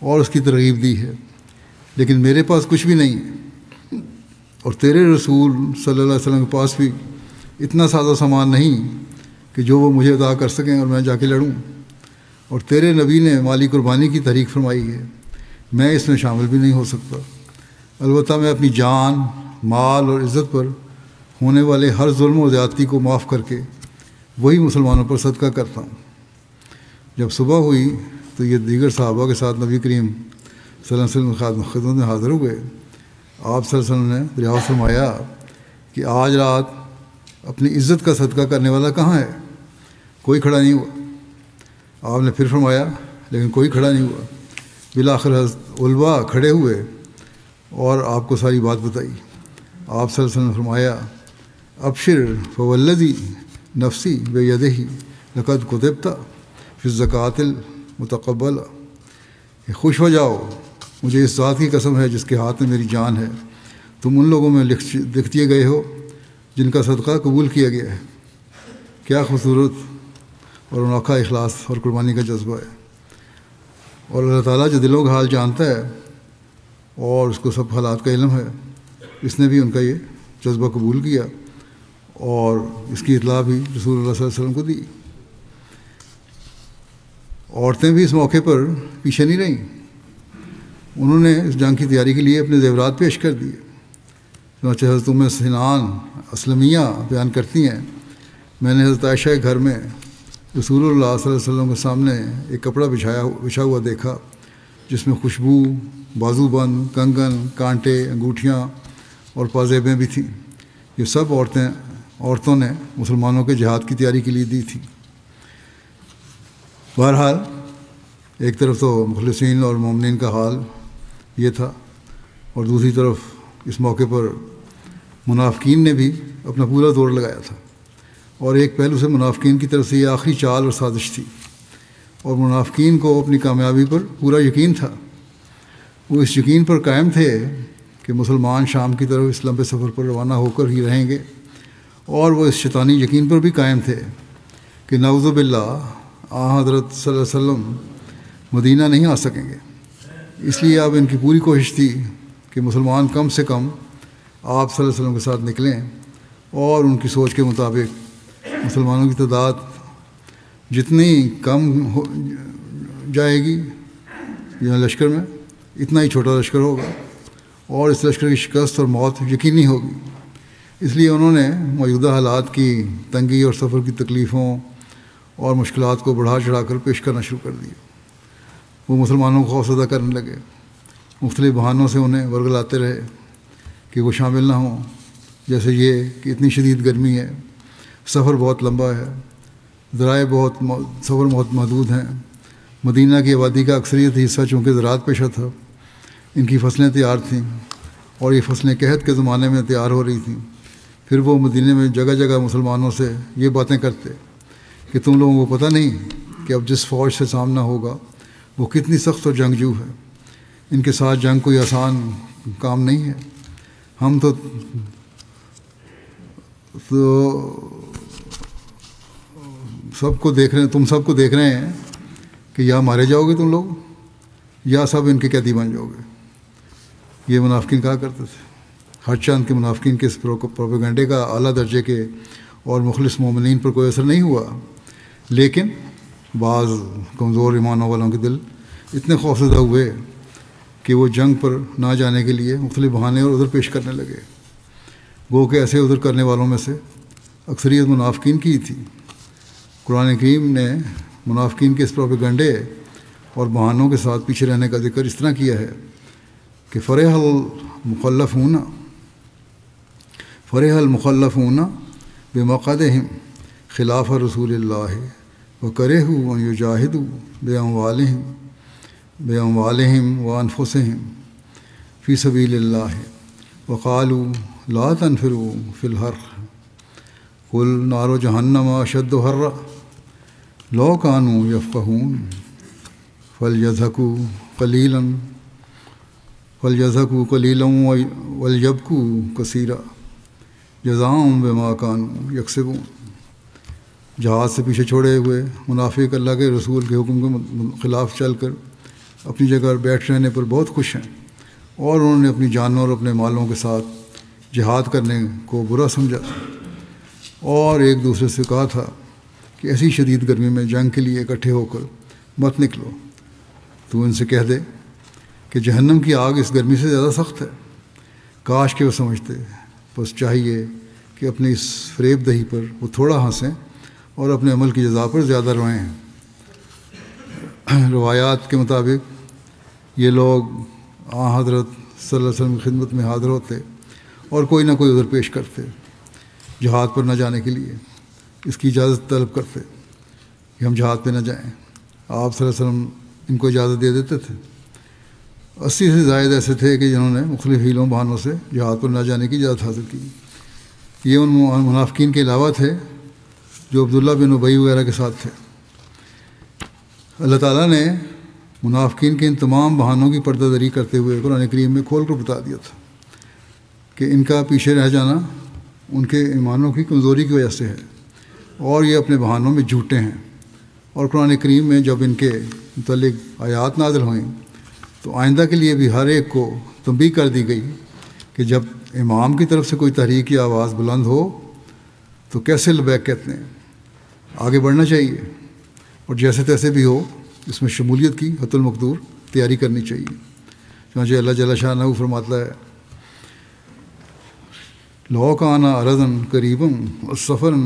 اور اس کی ترغیب دی ہے، لیکن میرے پاس کچھ بھی نہیں ہے، اور تیرے رسول صلی اللہ علیہ وسلم کے پاس بھی اتنا سادہ سامان نہیں کہ جو وہ مجھے عطا کر سکیں اور میں جا کے لڑوں، اور تیرے نبی نے مالی قربانی کی تحریک فرمائی ہے، میں اس میں شامل بھی نہیں ہو سکتا۔ البتہ میں اپنی جان، مال اور عزت پر ہونے والے ہر ظلم و زیادتی کو معاف کر کے وہی مسلمانوں پر صدقہ کرتا ہوں۔ جب صبح ہوئی تو یہ دیگر صحابہ کے ساتھ نبی کریم صلی اللہ علیہ وسلم خدمت میں حاضر ہوئے۔ آپ صلی اللہ علیہ وسلم نے دریافت فرمایا کہ آج رات اپنی عزت کا صدقہ کرنے والا کہاں ہے؟ کوئی کھڑا نہیں ہوا۔ آپ نے پھر فرمایا لیکن کوئی کھڑا نہیں ہوا۔ بالآخر حضرت علبہ کھڑے ہوئے اور آپ کو ساری بات بتائی۔ آپ صلی اللہ علیہ وسلم نے فرمایا ابشر فوالذی نفسی بیدہ لقد کتبت فی الزکوٰۃ المتقبلہ، خوش ہو جاؤ، مجھے اس ذات کی قسم ہے جس کے ہاتھ میں میری جان ہے، تم ان لوگوں میں لکھ دیے گئے ہو جن کا صدقہ قبول کیا گیا ہے۔ کیا خوبصورت اور انوکھا اخلاص اور قربانی کا جذبہ ہے، اور اللہ تعالیٰ جو دلوں کا حال جانتا ہے اور اس کو سب حالات کا علم ہے، اس نے بھی ان کا یہ جذبہ قبول کیا اور اس کی اطلاع بھی رسول اللہ صلی اللہ علیہ وسلم کو دی۔ عورتیں بھی اس موقع پر پیچھے نہیں رہیں، انہوں نے اس جنگ کی تیاری کے لیے اپنے زیورات پیش کر دیے۔ چنانچہ حضرت ام سنان اسلمیہ بیان کرتی ہیں میں نے حضرت عائشہ کے گھر میں رسول اللہ صلی اللہ علیہ وسلم کے سامنے ایک کپڑا بچھا ہوا دیکھا جس میں خوشبو، بازو بند، کنگن، کانٹے، انگوٹھیاں اور پازیبیں بھی تھیں۔ یہ سب عورتوں نے مسلمانوں کے جہاد کی تیاری کے لیے دی تھیں۔ بہرحال ایک طرف تو مخلصین اور مومنین کا حال یہ تھا، اور دوسری طرف اس موقع پر منافقین نے بھی اپنا پورا زور لگایا تھا، اور ایک پہلو سے منافقین کی طرف سے یہ آخری چال اور سازش تھی، اور منافقین کو اپنی کامیابی پر پورا یقین تھا۔ وہ اس یقین پر قائم تھے کہ مسلمان شام کی طرف اس لمبے سفر پر روانہ ہو کر ہی رہیں گے، اور وہ اس شیطانی یقین پر بھی قائم تھے کہ نعوذ باللہ حضرت صلی اللہ علیہ وسلم مدینہ نہیں آ سکیں گے۔ اس لیے اب ان کی پوری کوشش تھی کہ مسلمان کم سے کم آپ صلی اللہ علیہ وسلم کے ساتھ نکلیں، اور ان کی سوچ کے مطابق مسلمانوں کی تعداد جتنی کم ہو جائے گی یہاں لشکر میں، اتنا ہی چھوٹا لشکر ہوگا، اور اس لشکر کی شکست اور موت یقینی ہوگی۔ اس لیے انہوں نے موجودہ حالات کی تنگی اور سفر کی تکلیفوں اور مشکلات کو بڑھا چڑھا کر پیش کرنا شروع کر دیا۔ وہ مسلمانوں کو خوفزدہ کرنے لگے، مختلف بہانوں سے انہیں ورگلاتے رہے کہ وہ شامل نہ ہوں، جیسے یہ کہ اتنی شدید گرمی ہے، سفر بہت لمبا ہے، ذرائع سفر بہت محدود ہیں، مدینہ کی آبادی کا اکثریت حصہ چونکہ زراعت پیشہ تھا، ان کی فصلیں تیار تھیں اور یہ فصلیں قحط کے زمانے میں تیار ہو رہی تھیں۔ پھر وہ مدینہ میں جگہ جگہ مسلمانوں سے یہ باتیں کرتے کہ تم لوگوں کو پتہ نہیں کہ اب جس فوج سے سامنا ہوگا وہ کتنی سخت اور جنگجو ہے، ان کے ساتھ جنگ کوئی آسان کام نہیں ہے، ہم تو سب کو دیکھ رہے ہیں، تم سب کو دیکھ رہے ہیں کہ یا مارے جاؤ گے تم لوگ یا سب ان کے قیدی بن جاؤ گے۔ یہ منافقین کہا کرتے تھے۔ ہر چند کے منافقین کے اس پروپیگنڈے کا اعلیٰ درجے کے اور مخلص مومنین پر کوئی اثر نہیں ہوا، لیکن بعض کمزور ایمانوں والوں کے دل اتنے خوفزدہ ہوئے کہ وہ جنگ پر نہ جانے کے لیے مختلف بہانے اور عذر پیش کرنے لگے۔ گو کہ ایسے عذر کرنے والوں میں سے اکثریت منافقین کی تھی۔ قرآن کریم نے منافقین کے اس پروپیگنڈے اور بہانوں کے ساتھ پیچھے رہنے کا ذکر اس طرح کیا ہے کہ فرح المخلفون بمقعدہم خلاف رسول اللہ وکرہوا ان یجاہدوا باموالہم وانفسہم فی سبیل اللہ وقالوا لا تنفروا فی الحر قل نار جہنم اشد حرا لو کانوا یفقہون فلیضحکوا قلیلا ولیبکوا کثیرا جزاء بما کانوا یکسبون۔ جہاد سے پیچھے چھوڑے ہوئے منافق اللہ کے رسول کے حکم کے خلاف چل کر اپنی جگہ بیٹھ رہنے پر بہت خوش ہیں، اور انہوں نے اپنی جانوں اور اپنے مالوں کے ساتھ جہاد کرنے کو برا سمجھا اور ایک دوسرے سے کہا تھا کہ ایسی شدید گرمی میں جنگ کے لیے اکٹھے ہو کر مت نکلو۔ تو ان سے کہہ دے کہ جہنم کی آگ اس گرمی سے زیادہ سخت ہے، کاش کہ وہ سمجھتے، بس چاہیے کہ اپنی اس فریب دہی پر وہ تھوڑا ہنسیں اور اپنے عمل کی جزا پر زیادہ روئیں۔ روایات کے مطابق یہ لوگ حضرت صلی اللہ علیہ وسلم کی خدمت میں حاضر ہوتے اور کوئی نہ کوئی عذر پیش کرتے، جہاد پر نہ جانے کے لیے اس کی اجازت طلب کرتے کہ ہم جہاد پہ نہ جائیں۔ آپ صلی اللہ علیہ وسلم ان کو اجازت دے دیتے تھے۔ 80 سے زائد ایسے تھے کہ جنہوں نے مختلف حیلوں بہانوں سے جہاد پر نہ جانے کی اجازت حاصل کی۔ یہ ان منافقین کے علاوہ تھے جو عبداللہ بن ابی وغیرہ کے ساتھ تھے۔ اللہ تعالیٰ نے منافقین کے ان تمام بہانوں کی پردہ دری کرتے ہوئے قرآن کریم میں کھول کر بتا دیا تھا کہ ان کا پیچھے رہ جانا ان کے ایمانوں کی کمزوری کی وجہ سے ہے، اور یہ اپنے بہانوں میں جھوٹے ہیں۔ اور قرآن کریم میں جب ان کے متعلق آیات نازل ہوئیں تو آئندہ کے لیے بھی ہر ایک کو تنبیہ کر دی گئی کہ جب امام کی طرف سے کوئی تحریک یا آواز بلند ہو تو کیسے لبیک کہتے ہیں، آگے بڑھنا چاہیے، اور جیسے تیسے بھی ہو اس میں شمولیت کی حت المقدور تیاری کرنی چاہیے۔ چنانچہ اللہ جل شانہ فرماتا ہے لو کان ارضا قریبا وسفرا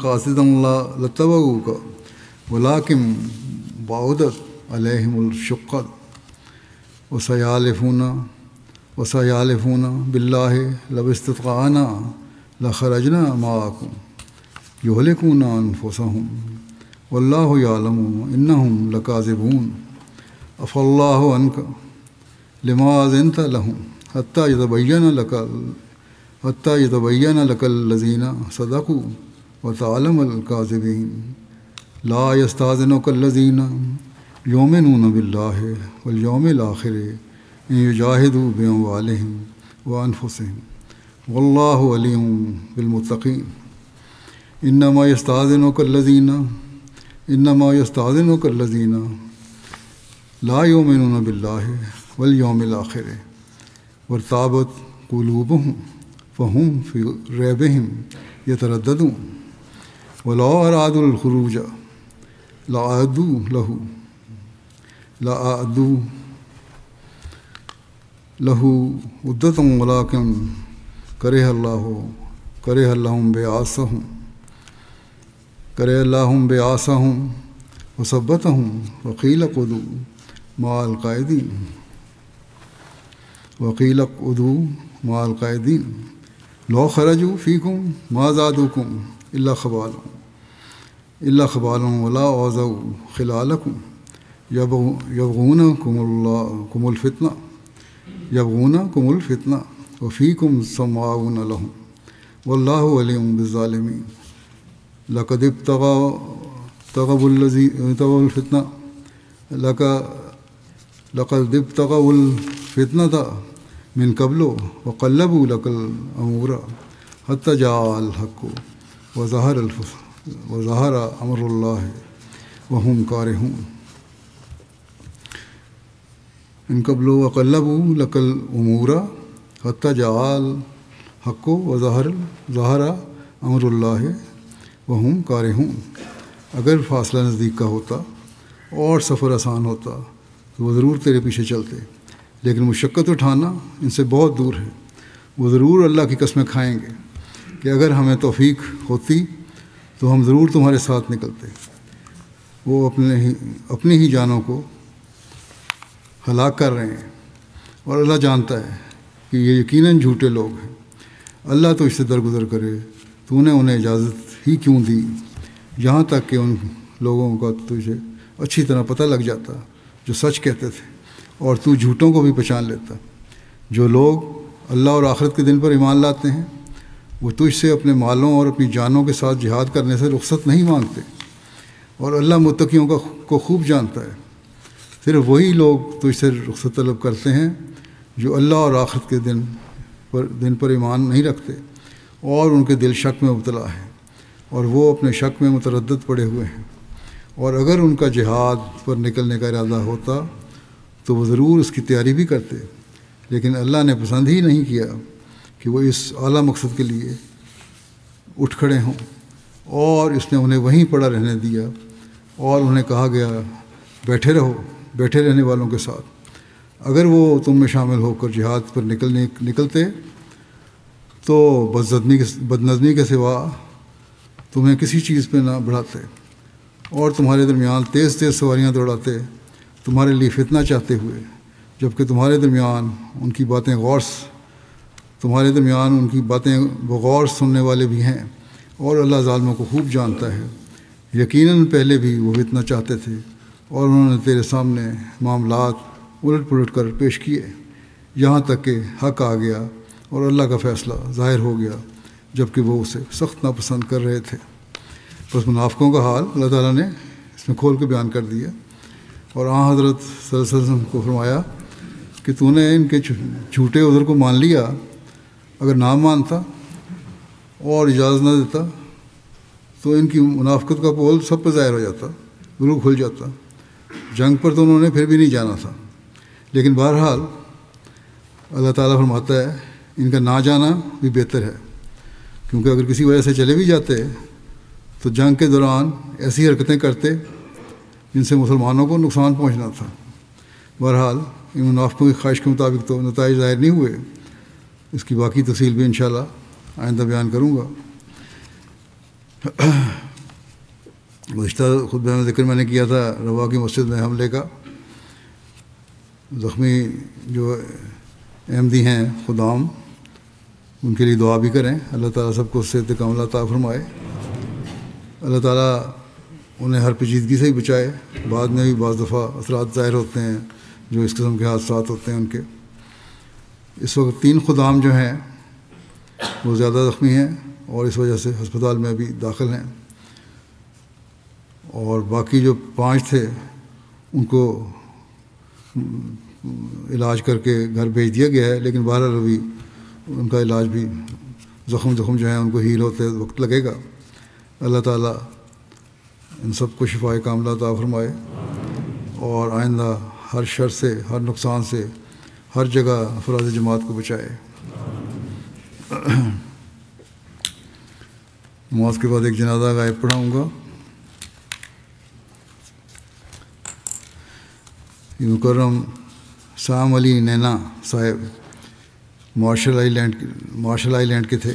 قاصدا لاتبعوک ولکن بعدت علیہم الشقۃ وسیحلفون باللہ لو استطعنا لخرجنا معکم یہلکون انفسہم واللہ یعلم انہم لکاذبون عفی اللہ عنک لما اذنت لہم حتی یتبین لک الذین صدقوا وتعلم الکاذبین لا یستأذنک الذین یؤمنون باللہ والیوم الآخر ان یجاہدوا باموالہم وانفسہم واللہ علیم بالمتقین انما یستأذنک الذین لا یؤمنون باللہ والیوم الآخر وارتابت قلوبہم فہم فی ریبہم یترددون ولو ارادوا الخروج لہو عدتم ولیکن کرہ اللہم بعاثہم وثبتہم وقیل اقعدوا مع القاعدین لو خرجوا فیکم ما زادوکم الا خبالا ولا اوذوا خلالکم یبغونکم الفتنہ وفیکم سماعون لہم واللہ علیم بالظالمین لقد ابتغوا الفتنة من قبل وقلبوا لك الأمور حتى جاء الحق وظهر أمر الله وهم كارهون من قبل وقلبوا لك الأمور حتى جاء الحق وظهر أمر الله وهم كارهون. اگر فاصلہ نزدیک کا ہوتا اور سفر آسان ہوتا تو وہ ضرور تیرے پیچھے چلتے، لیکن مشقت اٹھانا ان سے بہت دور ہے. وہ ضرور اللہ کی قسمیں کھائیں گے کہ اگر ہمیں توفیق ہوتی تو ہم ضرور تمہارے ساتھ نکلتے. وہ اپنی ہی جانوں کو ہلاک کر رہے ہیں اور اللہ جانتا ہے کہ یہ یقیناً جھوٹے لوگ ہیں. اللہ تو اس سے درگزر کرے، تو نے انہیں اجازت ہی کیوں دی یہاں تک کہ ان لوگوں کا تجھے اچھی طرح پتہ لگ جاتا جو سچ کہتے تھے اور تو جھوٹوں کو بھی پہچان لیتا. جو لوگ اللہ اور آخرت کے دن پر ایمان لاتے ہیں وہ تجھ سے اپنے مالوں اور اپنی جانوں کے ساتھ جہاد کرنے سے رخصت نہیں مانگتے، اور اللہ متقیوں کو خوب جانتا ہے. صرف وہی لوگ تجھ سے رخصت طلب کرتے ہیں جو اللہ اور آخرت کے دن پر ایمان نہیں رکھتے اور ان کے دل شک میں مبتلا ہے اور وہ اپنے شک میں متردد پڑے ہوئے ہیں. اور اگر ان کا جہاد پر نکلنے کا ارادہ ہوتا تو وہ ضرور اس کی تیاری بھی کرتے، لیکن اللہ نے پسند ہی نہیں کیا کہ وہ اس اعلیٰ مقصد کے لیے اٹھ کھڑے ہوں، اور اس نے انہیں وہیں پڑا رہنے دیا اور انہیں کہا گیا بیٹھے رہنے والوں کے ساتھ. اگر وہ تم میں شامل ہو کر جہاد پر نکلتے تو بدنظمی کے سوا تمہیں کسی چیز پہ نہ بڑھاتے اور تمہارے درمیان تیز سواریاں دوڑاتے تمہارے لیے فتنہ چاہتے ہوئے، جبکہ تمہارے درمیان ان کی باتیں بغور سننے والے بھی ہیں، اور اللہ ظالموں کو خوب جانتا ہے. یقیناً پہلے بھی وہ فتنہ چاہتے تھے اور انہوں نے تیرے سامنے معاملات الٹ پلٹ کر پیش کیے یہاں تک کہ حق آ گیا اور اللہ کا فیصلہ ظاہر ہو گیا جبکہ وہ اسے سخت ناپسند کر رہے تھے. بس منافقوں کا حال اللہ تعالیٰ نے اس میں کھول کے بیان کر دیا، اور حضرت صلی اللہ علیہ وسلم کو فرمایا کہ تو نے ان کے جھوٹے عذر کو مان لیا، اگر نہ مانتا اور اجازت نہ دیتا تو ان کی منافقت کا پول سب پہ ظاہر ہو جاتا، ضرور کھل جاتا. جنگ پر تو انہوں نے پھر بھی نہیں جانا تھا، لیکن بہرحال اللہ تعالیٰ فرماتا ہے ان کا نہ جانا بھی بہتر ہے، کیونکہ اگر کسی وجہ سے چلے بھی جاتے تو جنگ کے دوران ایسی حرکتیں کرتے جن سے مسلمانوں کو نقصان پہنچنا تھا. بہرحال ان منافقوں کی خواہش کے مطابق تو نتائج ظاہر نہیں ہوئے. اس کی باقی تفصیل بھی انشاءاللہ آئندہ بیان کروں گا. گزشتہ خطبہ میں ذکر میں نے کیا تھا روا کی مسجد میں حملے کا. زخمی جو احمدی ہیں خدام، ان کے لیے دعا بھی کریں، اللہ تعالیٰ سب کو صحت کاملہ عطا فرمائے. اللہ تعالیٰ انہیں ہر پیچیدگی سے ہی بچائے. بعد میں بھی بعض دفعہ اثرات ظاہر ہوتے ہیں جو اس قسم کے حادثات ہوتے ہیں ان کے. اس وقت 3 خدام جو ہیں وہ زیادہ زخمی ہیں اور اس وجہ سے ہسپتال میں بھی داخل ہیں، اور باقی جو 5 تھے ان کو علاج کر کے گھر بھیج دیا گیا ہے، لیکن بہرحال ابھی ان کا علاج بھی زخم جو ہیں ان کو ہیل ہوتے وقت لگے گا. اللہ تعالیٰ ان سب کو شفاء کاملہ عطا فرمائے اور آئندہ ہر شر سے، ہر نقصان سے، ہر جگہ افراد جماعت کو بچائے. نماز کے بعد ایک جنازہ غائب پڑھاؤں گا. یہ مکرم سام علی نینا صاحب مارشل آئی لینڈ کے تھے.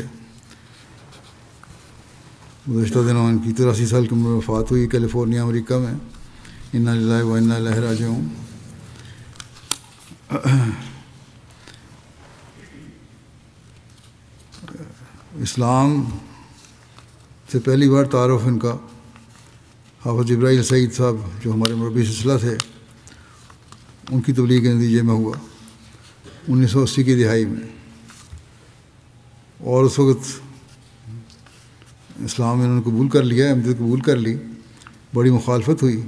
گزشتہ دنوں ان کی 83 سال کی عمر میں وفات ہوئی کیلیفورنیا امریکہ میں. انا للہ و انا الیہ راجعون. اسلام سے پہلی بار تعارف ان کا حافظ جبرائیل سعید صاحب جو ہمارے مربی سلسلہ تھے ان کی تبلیغ کے نتیجے میں ہوا 1980 کی دہائی میں. اور اس وقت اسلام انہوں نے قبول کر لیا، احمدیت قبول کر لی. بڑی مخالفت ہوئی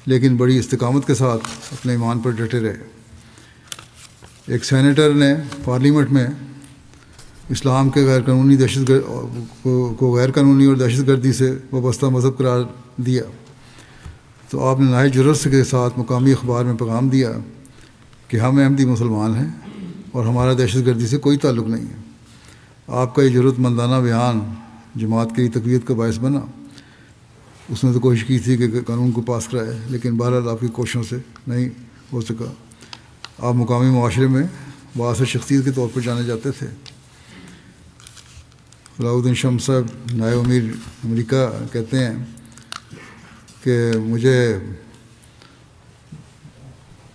لیکن بڑی استقامت کے ساتھ اپنے ایمان پر ڈٹے رہے. ایک سینیٹر نے پارلیمنٹ میں اسلام کے غیر قانونی کو غیر قانونی اور دہشت گردی سے وابستہ مذہب قرار دیا تو آپ نے نہایت جرأت کے ساتھ مقامی اخبار میں پیغام دیا کہ ہم احمدی مسلمان ہیں اور ہمارا دہشت گردی سے کوئی تعلق نہیں ہے. آپ کا یہ جرأت مندانہ بیان جماعت کے لیے تقویت کا باعث بنا. اس نے تو کوشش کی تھی کہ قانون کو پاس کرائے لیکن بہرحال آپ کی کوششوں سے نہیں ہو سکا. آپ مقامی معاشرے میں باعث شخصیت کے طور پر جانے جاتے تھے. صلاح الدین شمس صاحب نائب امیر امریکہ کہتے ہیں کہ مجھے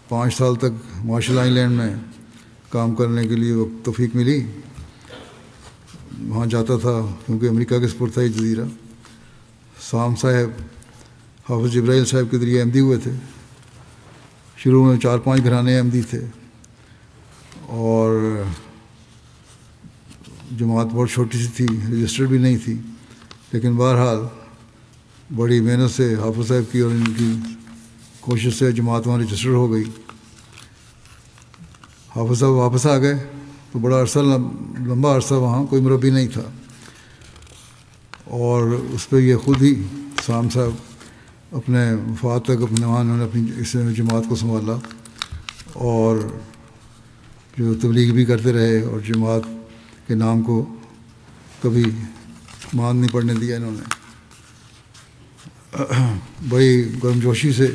5 سال تک مارشل آئی لینڈ میں کام کرنے کے لیے توفیق ملی. وہاں جاتا تھا کیونکہ امریکہ کے سپرد تھا یہ جزیرہ. سام صاحب حافظ جبرائیل صاحب کے ذریعے احمدی ہوئے تھے. شروع میں 4-5 گھرانے احمدی تھے اور جماعت بہت چھوٹی سی تھی، رجسٹر بھی نہیں تھی. لیکن بہرحال بڑی محنت سے حافظ صاحب کی اور ان کی کوشش سے جماعت وہاں رجسٹر ہو گئی. حافظ صاحب واپس آ گئے تو بڑا عرصہ لمبا عرصہ وہاں کوئی مربی نہیں تھا اور اس پہ یہ خود ہی سام صاحب اپنے وفات تک وہاں انہوں نے اپنی اس جماعت کو سنبھالا اور جو تبلیغ بھی کرتے رہے اور جماعت کے نام کو کبھی مان نہیں پڑنے دیا. انہوں نے بڑی گرمجوشی سے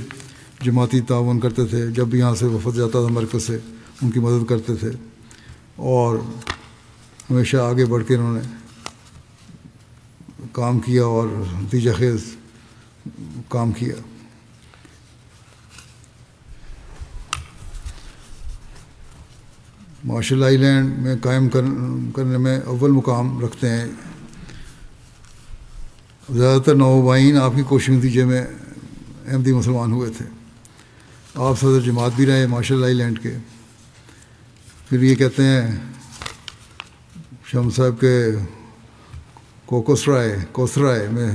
جماعتی تعاون کرتے تھے. جب بھی یہاں سے وفد جاتا تھا مرکز سے ان کی مدد کرتے تھے اور ہمیشہ آگے بڑھ کے انہوں نے کام کیا اور نتیجہ خیز کام کیا. مارشل آئی لینڈ میں قائم کرنے میں اول مقام رکھتے ہیں. زیادہ تر نوآبائین آپ کی کوشش نتیجے میں احمدی مسلمان ہوئے تھے. آپ صدر جماعت بھی رہے مارشل آئی لینڈ کے. پھر یہ کہتے ہیں شمس صاحب کے کوسرائے میں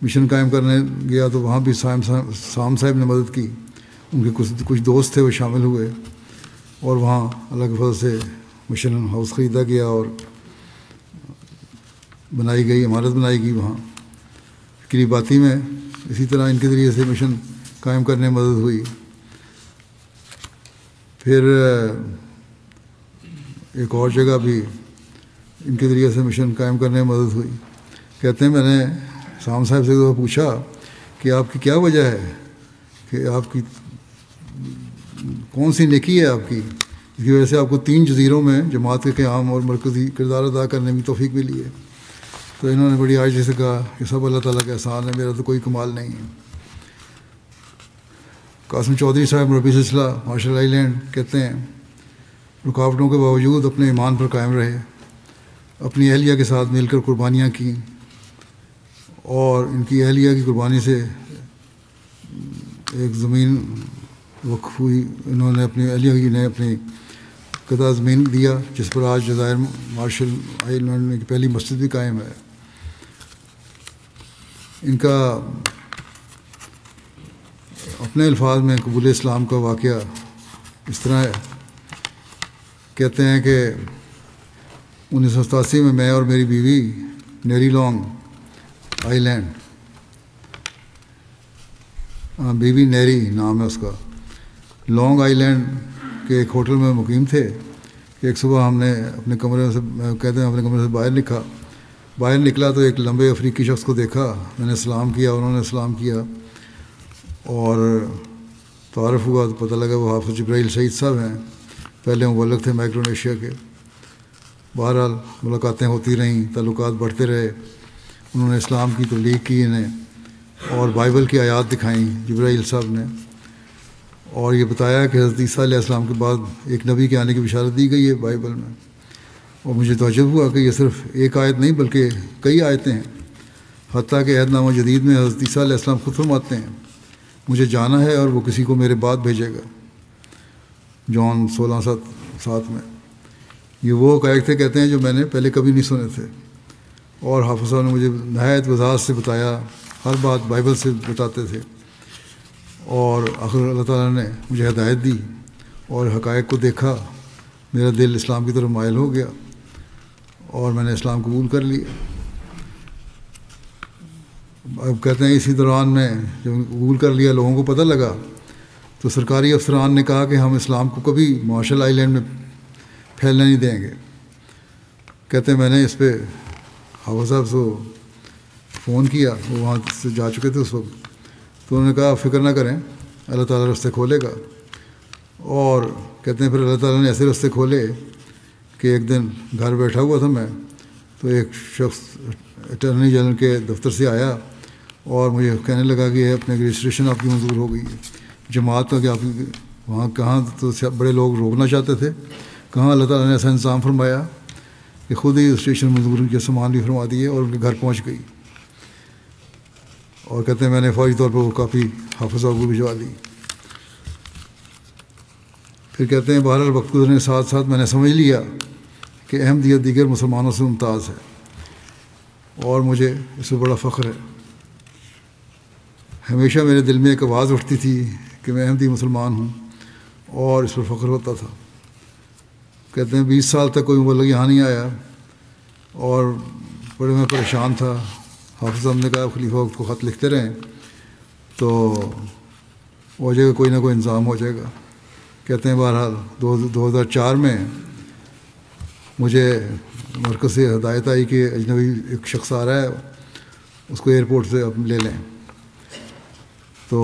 مشن قائم کرنے گیا تو وہاں بھی سام صاحب نے مدد کی. ان کے کچھ دوست تھے وہ شامل ہوئے اور وہاں اللہ کے فضل سے مشن ہاؤس خریدا گیا اور بنائی گئی، عمارت بنائی گئی وہاں کریباتی میں. اسی طرح ان کے ذریعے سے مشن قائم کرنے میں مدد ہوئی. پھر ایک اور جگہ بھی ان کے ذریعے سے مشن قائم کرنے میں مدد ہوئی. کہتے ہیں میں نے سام صاحب سے پوچھا کہ آپ کی کیا وجہ ہے کہ آپ کی کون سی نیکی ہے آپ کی اس کی وجہ سے آپ کو 3 جزیروں میں جماعت کے قیام اور مرکزی کردار ادا کرنے میں توفیق ملی ہے. تو انہوں نے بڑی عاجزی سے کہا کہ سب اللہ تعالیٰ کا احسان ہے، میرا تو کوئی کمال نہیں ہے. قاسم چودھری صاحب مربی سلسلہ مارشل آئی لینڈ کہتے ہیں رکاوٹوں کے باوجود اپنے ایمان پر قائم رہے، اپنی اہلیہ کے ساتھ مل کر قربانیاں کیں اور ان کی اہلیہ کی قربانی سے ایک زمین وقف ہوئی. انہوں نے اپنی اہلیہ نے اپنی قطع زمین دیا جس پر آج جزائر مارشل آئی لینڈ کی پہلی مسجد بھی قائم ہے. ان کا اپنے الفاظ میں قبول اسلام کا واقعہ اس طرح ہے. کہتے ہیں کہ 1987 میں اور میری بیوی نیری لانگ آئی لینڈ، بیوی نیری نام ہے اس کا، لانگ آئی لینڈ کے ایک ہوٹل میں مقیم تھے کہ ایک صبح ہم نے اپنے کمرے سے کہتے ہیں اپنے کمرے سے باہر نکلا تو ایک لمبے افریقی شخص کو دیکھا. میں نے سلام کیا، انہوں نے سلام کیا اور تعارف ہوا تو پتہ لگا وہ حافظ جبرائیل سعید صاحب ہیں، پہلے مبلغ تھے مائکرونیشیا کے۔ بہرحال ملاقاتیں ہوتی رہیں، تعلقات بڑھتے رہے، انہوں نے اسلام کی تبلیغ کی انہیں، اور بائبل کی آیات دکھائیں جبرائیل صاحب نے، اور یہ بتایا کہ حضرت عیسیٰ علیہ السلام کے بعد ایک نبی کے آنے کی بشارت دی گئی ہے بائبل میں۔ اور مجھے تعجب ہوا کہ یہ صرف ایک آیت نہیں بلکہ کئی آیتیں ہیں، حتیٰ کہ عہد نامہ جدید میں حضرت عیسیٰ علیہ السلام خود فرماتے ہیں مجھے جانا ہے اور وہ کسی کو میرے بعد بھیجے گا، جون 16:7 میں۔ یہ وہ حقائق تھے کہتے ہیں جو میں نے پہلے کبھی نہیں سنے تھے، اور حافظ صاحب نے مجھے نہایت وضاحت سے بتایا، ہر بات بائبل سے بتاتے تھے، اور آخر اللہ تعالیٰ نے مجھے ہدایت دی اور حقائق کو دیکھا، میرا دل اسلام کی طرف مائل ہو گیا اور میں نے اسلام قبول کر لیا۔ اب کہتے ہیں اسی دوران میں جب قبول کر لیا، لوگوں کو پتہ لگا تو سرکاری افسران نے کہا کہ ہم اسلام کو کبھی مارشل آئی لینڈ میں پھیلنے نہیں دیں گے۔ کہتے ہیں میں نے اس پہ حافظ صاحب سے فون کیا، وہ وہاں سے جا چکے تھے اس وقت، تو انہوں نے کہا فکر نہ کریں، اللہ تعالیٰ رستے کھولے گا۔ اور کہتے ہیں پھر اللہ تعالیٰ نے ایسے رستے کھولے کہ ایک دن گھر بیٹھا ہوا تھا میں، تو ایک شخص اٹارنی جنرل کے دفتر سے آیا اور مجھے کہنے لگا کہ اپنے رجسٹریشن آپ کی منظور ہو گئی ہے جماعت کا، کہ آپ وہاں کہاں تو بڑے لوگ روکنا چاہتے تھے، کہاں اللہ تعالیٰ نے ایسا انتظام فرمایا کہ خود ہی رجسٹریشن منظور کے سامان بھی فرما دیے اور ان کے گھر پہنچ گئی۔ اور کہتے ہیں میں نے فوری طور پر وہ کافی حافظ صاحب کو بھجوا دی۔ پھر کہتے ہیں بہرحال وقت گزرنے کے ساتھ ساتھ میں نے سمجھ لیا کہ احمدیت دیگر مسلمانوں سے ممتاز ہے، اور مجھے اس سے بڑا فخر ہے۔ ہمیشہ میرے دل میں ایک آواز اٹھتی تھی کہ میں احمدی مسلمان ہوں، اور اس پر فخر ہوتا تھا۔ کہتے ہیں 20 سال تک کوئی مبلغ یہاں نہیں آیا، اور بڑے میں پریشان تھا۔ حافظ صاحب نے کہا خلیفہ وقت کو خط لکھتے رہیں تو ہو جائے گا، کوئی نہ کوئی انتظام ہو جائے گا۔ کہتے ہیں بہرحال 2004 میں مجھے مرکز سے ہدایت آئی کہ اجنبی ایک شخص آ رہا ہے، اس کو ایئرپورٹ سے آپ لے لیں۔ تو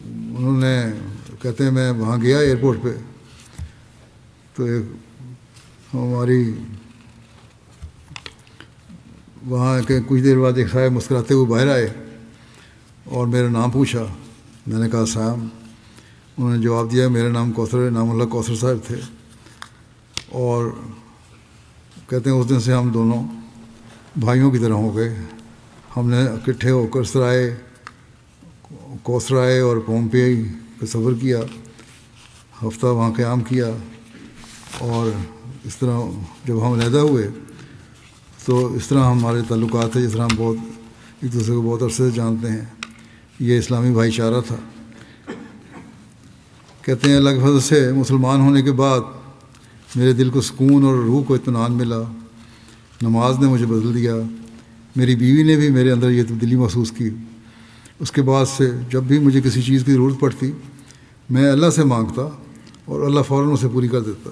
انہوں نے کہتے ہیں میں وہاں گیا ایئرپورٹ پہ، تو ایک ہماری وہاں کے کچھ دیر بعد ایک صاحب مسکراتے ہوئے باہر آئے اور میرا نام پوچھا۔ میں نے کہا سام۔ انہوں نے جواب دیا میرا نام کوثر ہے، نام اللہ کوثر صاحب تھے۔ اور کہتے ہیں اس دن سے ہم دونوں بھائیوں کی طرح ہو گئے۔ ہم نے اکٹھے ہو کر سرائے کوثرائے اور پومپئی کا سفر کیا، ہفتہ وہاں قیام کیا، اور اس طرح جب ہم علیحدہ ہوئے تو اس طرح ہمارے تعلقات ہیں جس طرح ہم بہت ایک دوسرے کو بہت عرصے سے جانتے ہیں۔ یہ اسلامی بھائی چارہ تھا۔ کہتے ہیں اللہ کے فضل سے مسلمان ہونے کے بعد میرے دل کو سکون اور روح کو اطمینان ملا۔ نماز نے مجھے بدل دیا، میری بیوی نے بھی میرے اندر یہ تبدیلی محسوس کی۔ اس کے بعد سے جب بھی مجھے کسی چیز کی ضرورت پڑتی میں اللہ سے مانگتا اور اللہ فوراً اسے پوری کر دیتا۔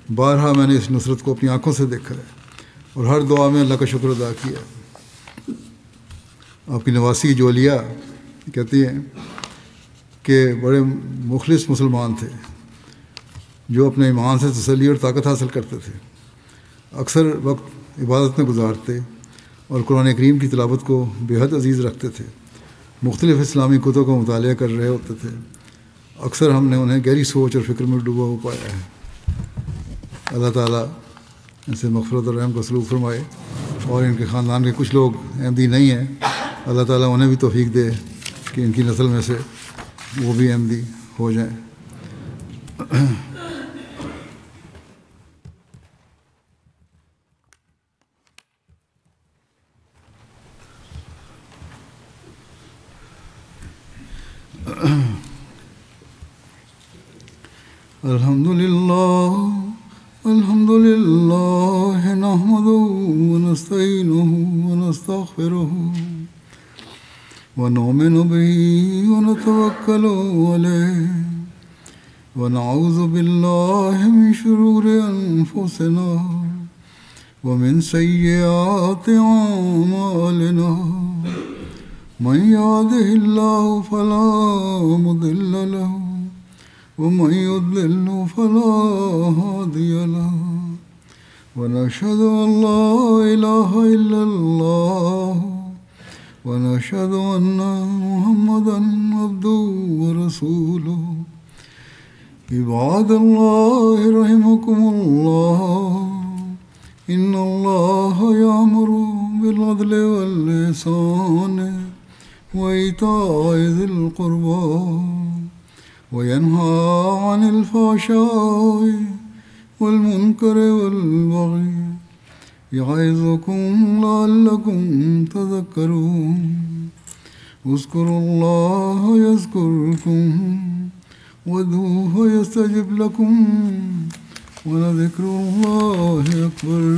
بارہا میں نے اس نصرت کو اپنی آنکھوں سے دیکھا ہے اور ہر دعا میں اللہ کا شکر ادا کیا۔ آپ کی نواسی جولیہ کہتی ہیں کہ بڑے مخلص مسلمان تھے جو اپنے ایمان سے تسلی اور طاقت حاصل کرتے تھے، اکثر وقت عبادت میں گزارتے اور قرآن کریم کی تلاوت کو بے حد عزیز رکھتے تھے، مختلف اسلامی کتب کا مطالعہ کر رہے ہوتے تھے۔ اکثر ہم نے انہیں گہری سوچ اور فکر میں ڈوبا ہوا پایا ہے۔ اللہ تعالیٰ ان سے مغفرت اور رحم کا سلوک فرمائے، اور ان کے خاندان کے کچھ لوگ احمدی نہیں ہیں، اللہ تعالیٰ انہیں بھی توفیق دے کہ ان کی نسل میں سے وہ بھی احمدی ہو جائیں۔ الحمد لله نحمده ونستعينه ونستغفره ونؤمن به ونتوكل عليه ونعوذ بالله من شرور أنفسنا ومن سيئات أعمالنا من يهده الله فلا مضل له ومن يضلل فلا هادي له ونشهد أن لا إله إلا الله ونشهد أن محمدا عبده ورسوله عباد الله رحمكم الله إن الله يأمر بالعدل والإحسان وإيتاء ذي القربى وينهى عن الفحشاء والمنكر والبغي يعظكم لعلكم تذكرون اذكروا الله يذكركم وادعوه يستجب لكم ولذكر الله أكبر.